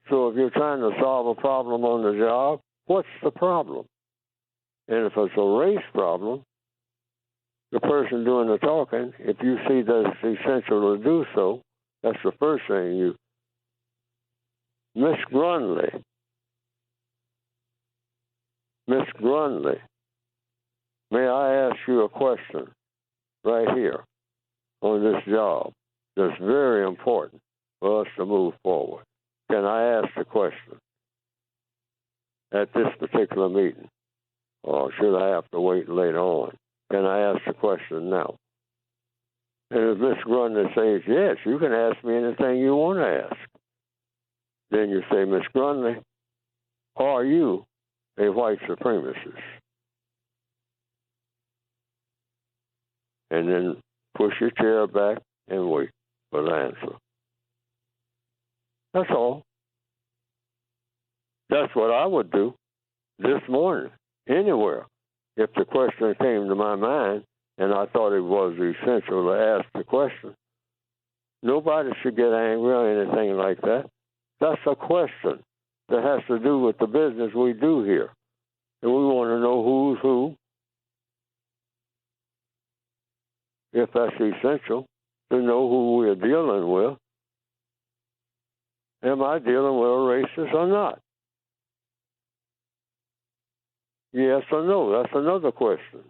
So if you're trying to solve a problem on the job, what's the problem? And if it's a race problem, the person doing the talking, if you see that it's essential to do so, that's the first thing you... Miss Grundley, may I ask you a question right here on this job that's very important for us to move forward? Can I ask the question at this particular meeting? Or should I have to wait later on? Can I ask the question now? And if Miss Grundy says, yes, you can ask me anything you want to ask. Then you say, Miss Grundy, are you a white supremacist? And then push your chair back and wait for the answer. That's all. That's what I would do this morning, anywhere. If the question came to my mind and I thought it was essential to ask the question, nobody should get angry or anything like that. That's a question that has to do with the business we do here. And we want to know who's who, if that's essential, to know who we're dealing with. Am I dealing with a racist or not? Yes or no? That's another question.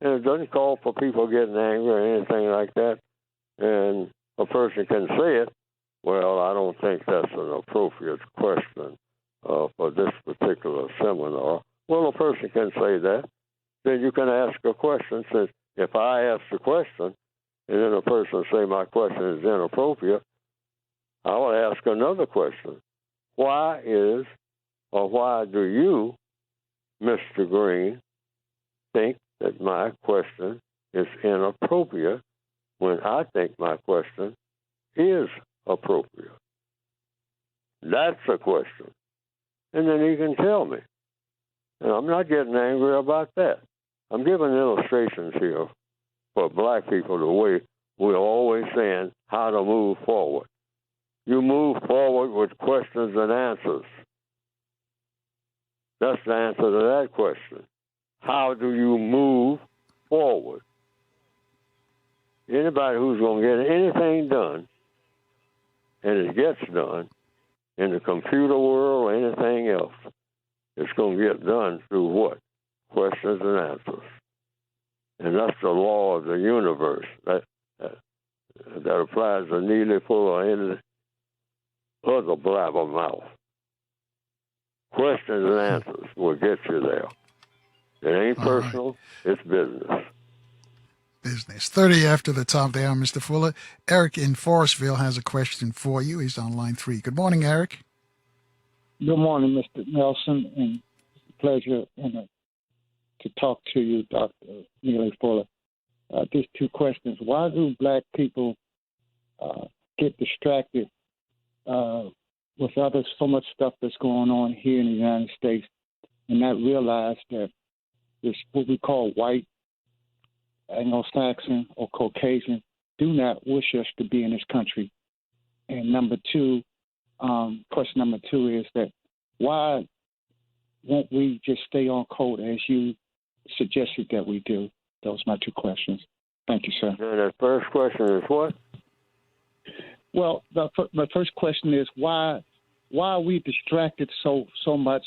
And it doesn't call for people getting angry or anything like that. And a person can say it, well, I don't think that's an appropriate question for this particular seminar. Well, a person can say that. Then you can ask a question. Since if I ask the question, and then a person say my question is inappropriate, I will ask another question. Why do you, Mr. Green, think that my question is inappropriate when I think my question is appropriate? That's a question. And then he can tell me. And I'm not getting angry about that. I'm giving illustrations here for black people the way we're always saying how to move forward. You move forward with questions and answers. That's the answer to that question. How do you move forward? Anybody who's going to get anything done, and it gets done, in the computer world or anything else, it's going to get done through what? Questions and answers. And that's the law of the universe. That applies to Neely or any other blabbermouth. Questions and answers will get you there. It ain't personal, it's business. Business. 30 after the top there, Mr. Fuller. Eric in Forestville has a question for you. He's on line 3. Good morning, Eric. Good morning, Mr. Nelson, and pleasure to talk to you, Dr. Neely Fuller. Just 2 questions. Why do black people get distracted with so much stuff that's going on here in the United States and not realize that this, what we call white, Anglo-Saxon, or Caucasian, do not wish us to be in this country? And question number two is that why won't we just stay on code as you suggested that we do? Those are my 2 questions. Thank you, sir. And the first question is what? Well, my first question is why are we distracted so much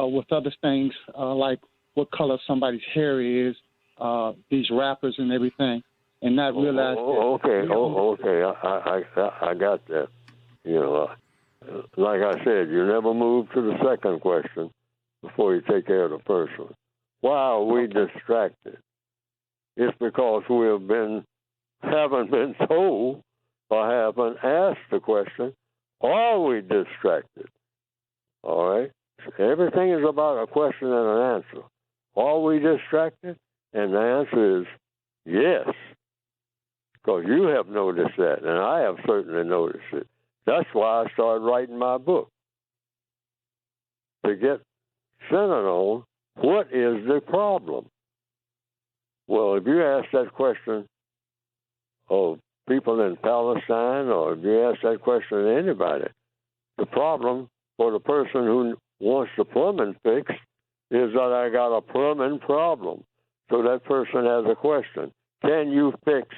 with other things like what color somebody's hair is, these rappers and everything, and not realize. Okay. I got that. You know, like I said, you never move to the second question before you take care of the first one. Why are we distracted? It's because we haven't been told or haven't asked the question, are we distracted? All right? Everything is about a question and an answer. Are we distracted? And the answer is yes, because you have noticed that, and I have certainly noticed it. That's why I started writing my book, to get centered on what is the problem. Well, if you ask that question of people in Palestine, or if you ask that question to anybody, the problem for the person who wants the plumbing fixed is that I got a plumbing problem. So that person has a question. Can you fix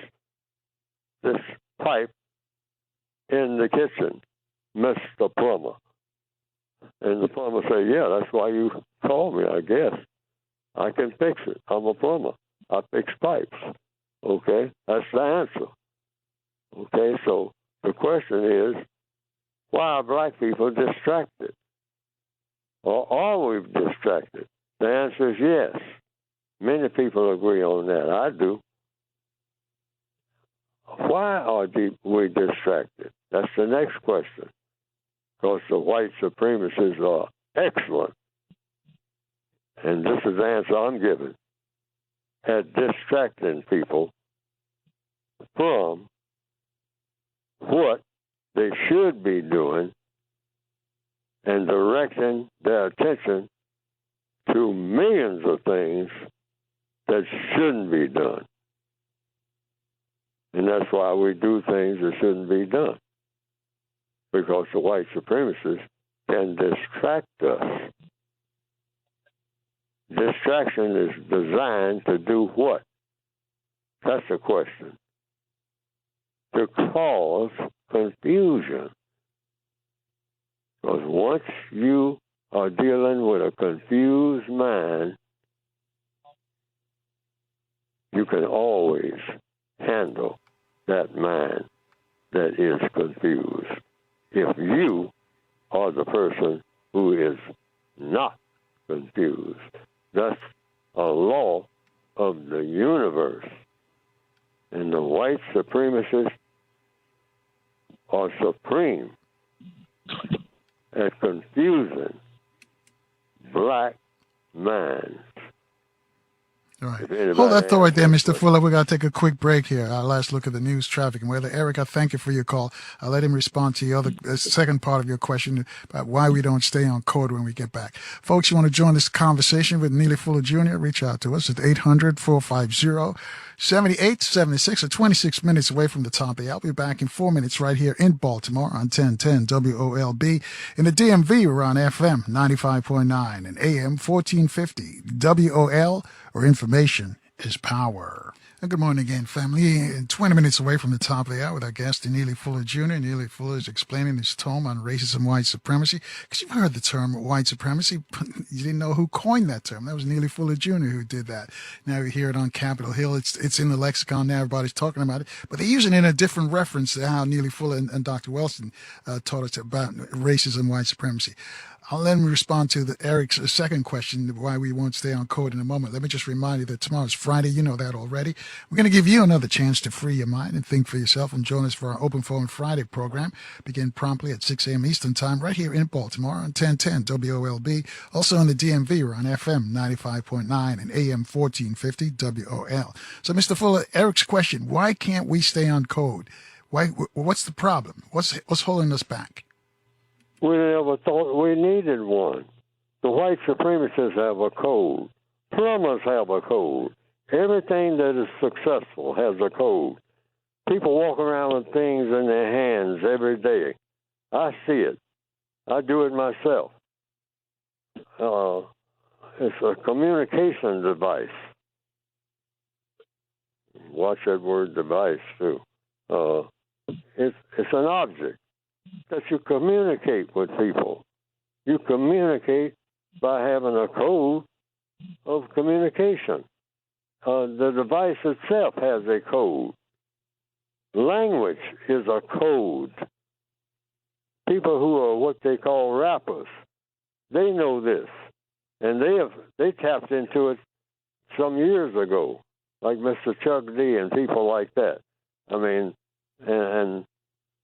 this pipe in the kitchen, Mr. Plumber? And the plumber say, yeah, that's why you called me, I guess. I can fix it. I'm a plumber. I fix pipes. Okay? That's the answer. Okay? So the question is, why are black people distracted? Or are we distracted? The answer is yes. Many people agree on that. I do. Why are we distracted? That's the next question. Because the white supremacists are excellent. And this is the answer I'm giving. At distracting people from what they should be doing and directing their attention to millions of things that shouldn't be done. And that's why we do things that shouldn't be done. Because the white supremacists can distract us. Distraction is designed to do what? That's the question. To cause confusion. Because once you are dealing with a confused mind, you can always handle that mind that is confused. If you are the person who is not confused, that's a law of the universe. And the white supremacists are supreme at confusing black minds. All right. Hold that thought right there, Mr. Fuller. We're going to take a quick break here. Our last look at the news, traffic, and weather. Eric, I thank you for your call. I'll let him respond to your second part of your question about why we don't stay on code when we get back. Folks, you want to join this conversation with Neely Fuller Jr., reach out to us at 800-450-7876 or 26 minutes away from the top of the hour. I'll be back in 4 minutes right here in Baltimore on 1010 WOLB. In the DMV, we're on FM 95.9 and AM 1450 WOL, where information is power. And good morning again, family. 20 minutes away from the top of the hour with our guest, Neely Fuller Jr. Neely Fuller is explaining his tome on racism, white supremacy. Because you've heard the term white supremacy, but you didn't know who coined that term. That was Neely Fuller Jr. who did that. Now you hear it on Capitol Hill. It's in the lexicon now. Everybody's talking about it. But they're using it in a different reference to how Neely Fuller and Dr. Wilson taught us about racism, white supremacy. I'll let him respond to Eric's second question, why we won't stay on code, in a moment. Let me just remind you that tomorrow's Friday. You know that already. We're going to give you another chance to free your mind and think for yourself, and join us for our Open Phone Friday program. Begin promptly at 6 a.m. Eastern Time right here in Baltimore on 1010 WOLB. Also in the DMV, we're on FM 95.9 and AM 1450 WOL. So, Mr. Fuller, Eric's question, why can't we stay on code? What's the problem? What's holding us back? We never thought we needed one. The white supremacists have a code. Plumbers have a code. Everything that is successful has a code. People walk around with things in their hands every day. I see it. I do it myself. It's a communication device. Watch that word device, too. It's an object that you communicate with people. You communicate by having a code of communication. The device itself has a code. Language is a code. People who are what they call rappers, they know this, and they tapped into it some years ago, like Mr. Chuck D and people like that. I mean, and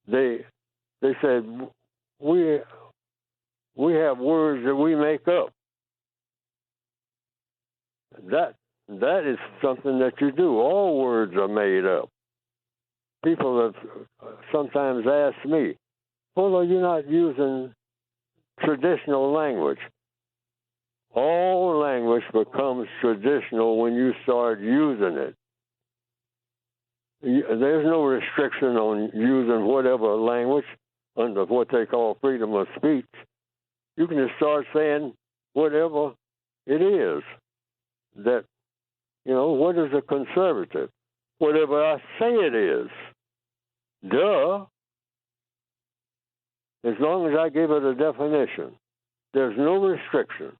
they said we have words that we make up. That is something that you do. All words are made up. People have sometimes asked me, well, are you not using traditional language? All language becomes traditional when you start using it. There's no restriction on using whatever language under what they call freedom of speech. You can just start saying whatever it is. That, what is a conservative? Whatever I say it is. Duh. As long as I give it a definition, there's no restriction.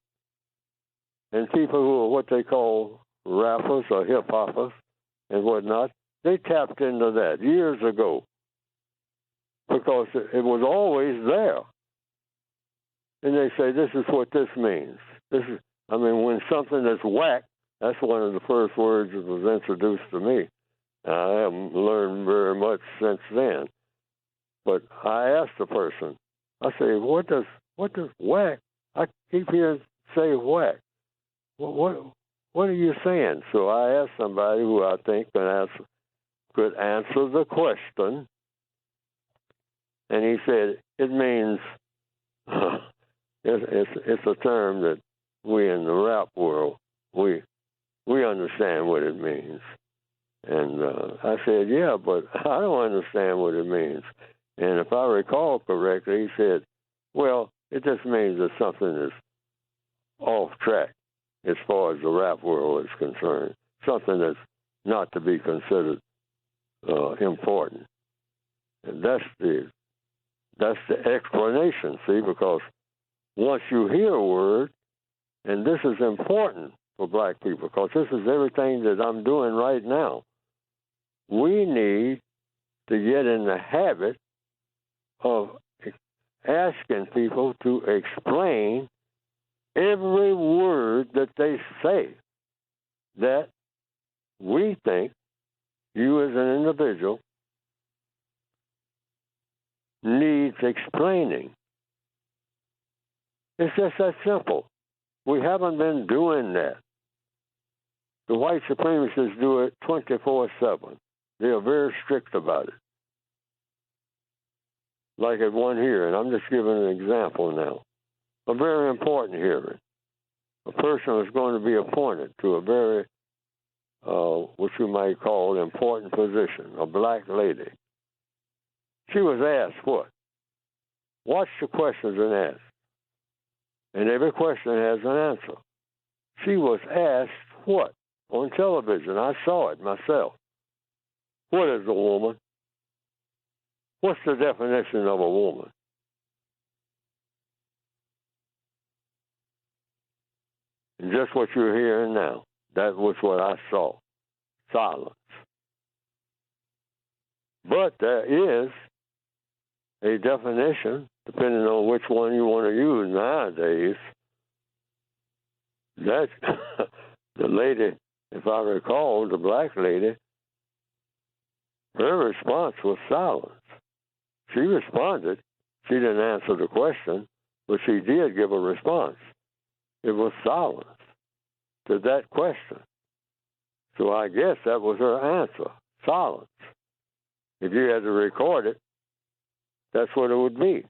And people who are what they call rappers or hip-hoppers and whatnot, they tapped into that years ago because it was always there. And they say, this is what this means. When something is whack, that's one of the first words that was introduced to me. I haven't learned very much since then. But I asked the person, I say, what does whack? I keep hearing say whack. What are you saying? So I asked somebody who I think could answer the question, and he said it means it's a term that we in the rap world we understand what it means. And I said, yeah, but I don't understand what it means. And if I recall correctly, he said, well, it just means that something is off track as far as the rap world is concerned, something that's not to be considered important. And that's the explanation, see, because once you hear a word, and this is important for black people, because this is everything that I'm doing right now, we need to get in the habit of asking people to explain every word that they say that we think you as an individual needs explaining. It's just that simple. We haven't been doing that. The white supremacists do it 24/7. They are very strict about it. Like at one hearing, I'm just giving an example now. A very important hearing. A person was going to be appointed to a very, what you might call, important position, a black lady. She was asked what? Watch the questions and ask. And every question has an answer. She was asked what? On television. I saw it myself. What is a woman? What's the definition of a woman? And just what you're hearing now, that was what I saw. Silence. But there is a definition, depending on which one you want to use nowadays, that the lady, if I recall, the black lady, her response was silence. She responded. She didn't answer the question, but she did give a response. It was silence to that question. So I guess that was her answer, silence. If you had to record it, that's what it would be.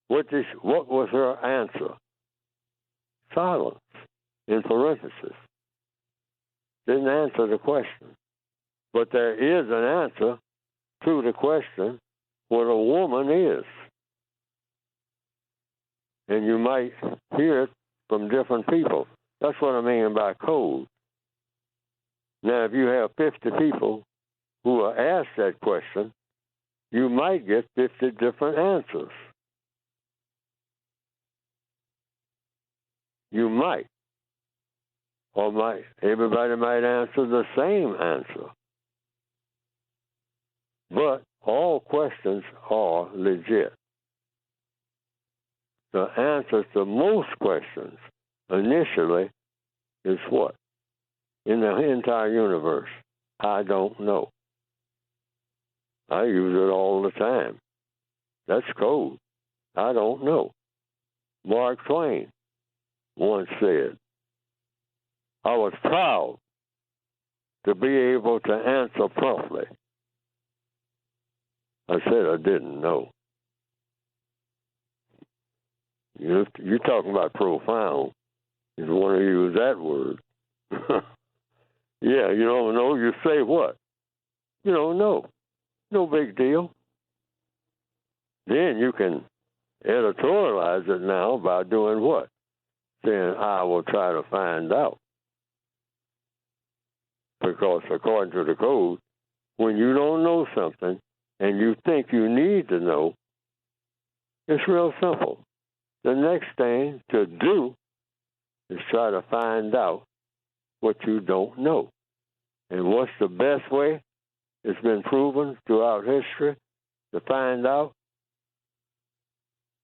What was her answer? Silence, in parentheses. Didn't answer the question. But there is an answer to the question, what a woman is. And you might hear it from different people. That's what I mean by code. Now, if you have 50 people who are asked that question, you might get 50 different answers. You might. Or everybody might answer the same answer. But all questions are legit. The answer to most questions initially is what? In the entire universe, I don't know. I use it all the time. That's code. I don't know. Mark Twain once said, I was proud to be able to answer promptly. I said I didn't know. You're talking about profound. You want to use that word. Yeah, you don't know, you say what? You don't know. No big deal. Then you can editorialize it now by doing what? Saying, I will try to find out. Because according to the code, when you don't know something and you think you need to know, it's real simple. The next thing to do is try to find out what you don't know. And what's the best way? It's been proven throughout history to find out.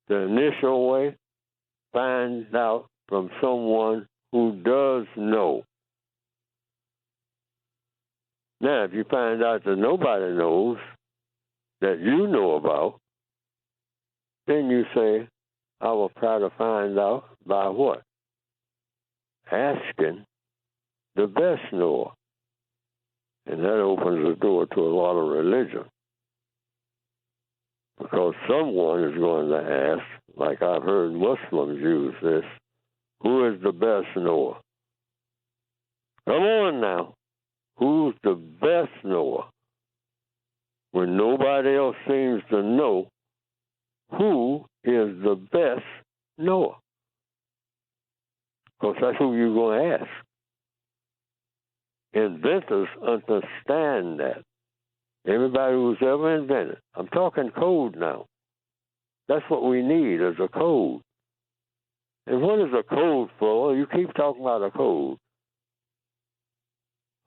The initial way, find out from someone who does know. Now, if you find out that nobody knows that you know about, then you say, I will try to find out by what? Asking the best knower. And that opens the door to a lot of religion. Because someone is going to ask, like I've heard Muslims use this, who is the best knower? Come on now. Who's the best knower? When nobody else seems to know, who is the best knower? Because that's who you're going to ask. Inventors understand that. Everybody who's ever invented. I'm talking code now. That's what we need is a code. And what is a code for? You keep talking about a code.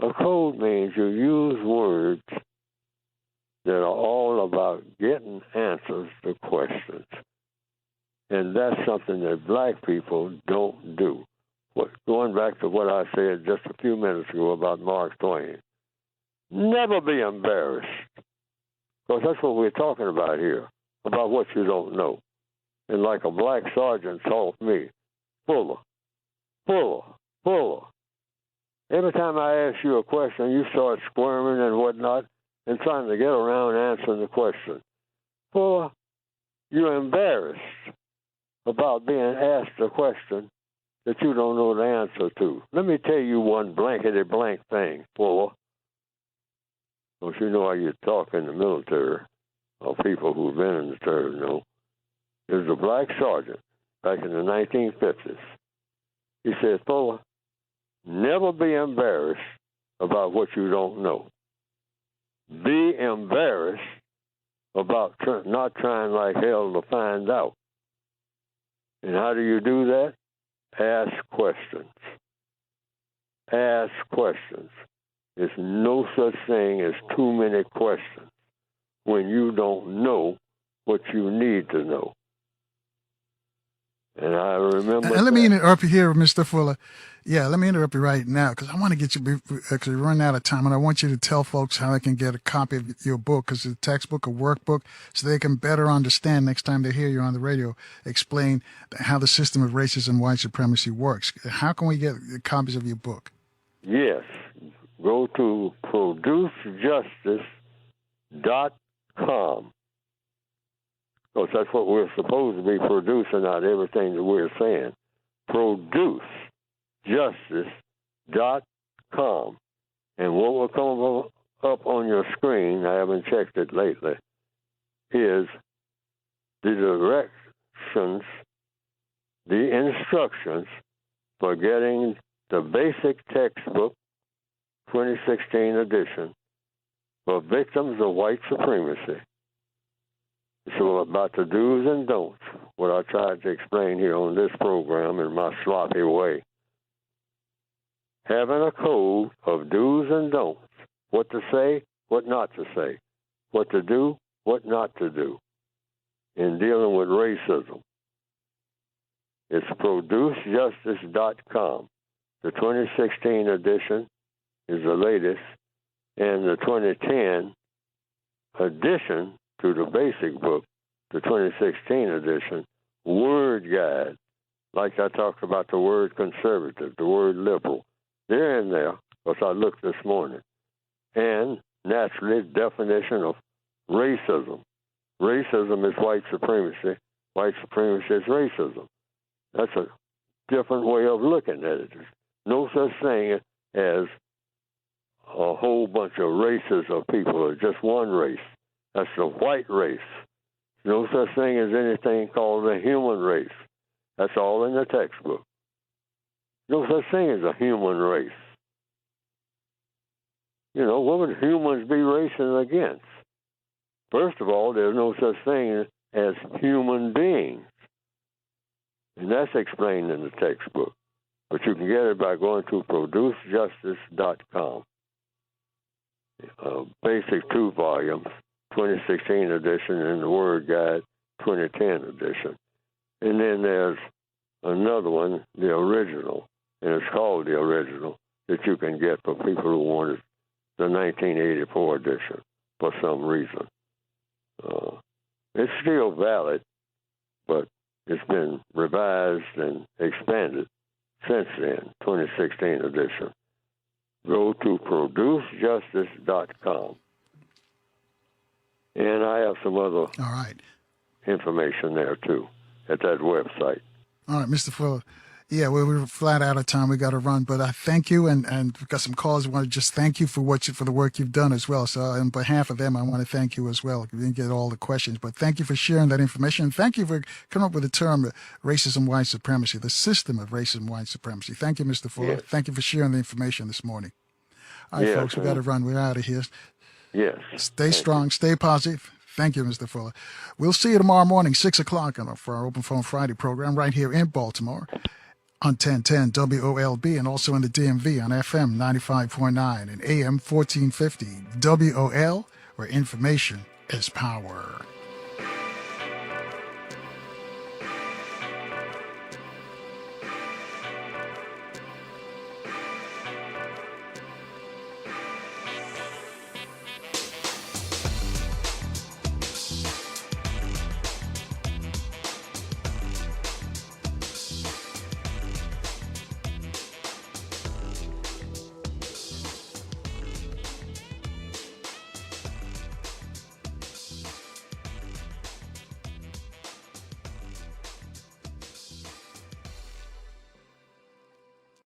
A code means you use words that are all about getting answers to questions. And that's something that black people don't do. Going back to what I said just a few minutes ago about Mark Twain, never be embarrassed. Because that's what we're talking about here, about what you don't know. And like a black sergeant taught me, Fuller. Every time I ask you a question, you start squirming and whatnot and trying to get around answering the question. Fuller, you're embarrassed about being asked a question that you don't know the answer to. Let me tell you one blankety blank thing, Fuller. Don't you know how you talk in the military, or people who've been in the military know. There's a black sergeant back in the 1950s. He said, Fuller, never be embarrassed about what you don't know. Be embarrassed about not trying like hell to find out. And how do you do that? Ask questions. Ask questions. There's no such thing as too many questions when you don't know what you need to know. And I remember. And let me interrupt you here, Mr. Fuller. Yeah, let me interrupt you right now because I want to get you, because we're running out of time, and I want you to tell folks how they can get a copy of your book, because it's a textbook, a workbook, so they can better understand next time they hear you on the radio explain how the system of racism and white supremacy works. How can we get copies of your book? Yes. Go to producejustice.com. Because that's what we're supposed to be producing out everything that we're saying. Producejustice.com. And what will come up on your screen, I haven't checked it lately, is the directions, the instructions for getting the basic textbook, 2016 edition, for victims of white supremacy. So about the do's and don'ts, what I tried to explain here on this program in my sloppy way. Having a code of do's and don'ts, what to say, what not to say, what to do, what not to do in dealing with racism. It's producejustice.com. The 2016 edition is the latest, and the 2010 addition to the basic book, the 2016 edition, word guide, like I talked about the word conservative, the word liberal. They're in there, because I looked this morning. And, naturally, definition of racism. Racism is white supremacy. White supremacy is racism. That's a different way of looking at it. There's no such thing as a whole bunch of races of people, or just one race. That's the white race. No such thing as anything called the human race. That's all in the textbook. No such thing as a human race. You know, what would humans be racing against? First of all, there's no such thing as human beings. And that's explained in the textbook. But you can get it by going to producejustice.com. Basic 2 volumes, 2016 edition, and the Word Guide, 2010 edition. And then there's another one, the original, and it's called the original, that you can get for people who wanted the 1984 edition for some reason. It's still valid, but it's been revised and expanded since then, 2016 edition. Go to producejustice.com. And I have some other information there, too, at that website. All right, Mr. Fuller. Yeah, we're flat out of time. We got to run, but I thank you, and we've got some calls. I want to just thank you for for the work you've done as well. So on behalf of them, I want to thank you as well. We didn't get all the questions, but thank you for sharing that information. And thank you for coming up with the term racism, white supremacy, the system of racism, white supremacy. Thank you, Mr. Fuller. Yes. Thank you for sharing the information this morning. All right, folks, we got to run. We're out of here. Yes. Stay strong. Stay positive. Thank you, Mr. Fuller. We'll see you tomorrow morning, 6 o'clock for our Open Phone Friday program right here in Baltimore on 1010 WOLB and also in the DMV on FM 95.9 and AM 1450 WOL, where information is power.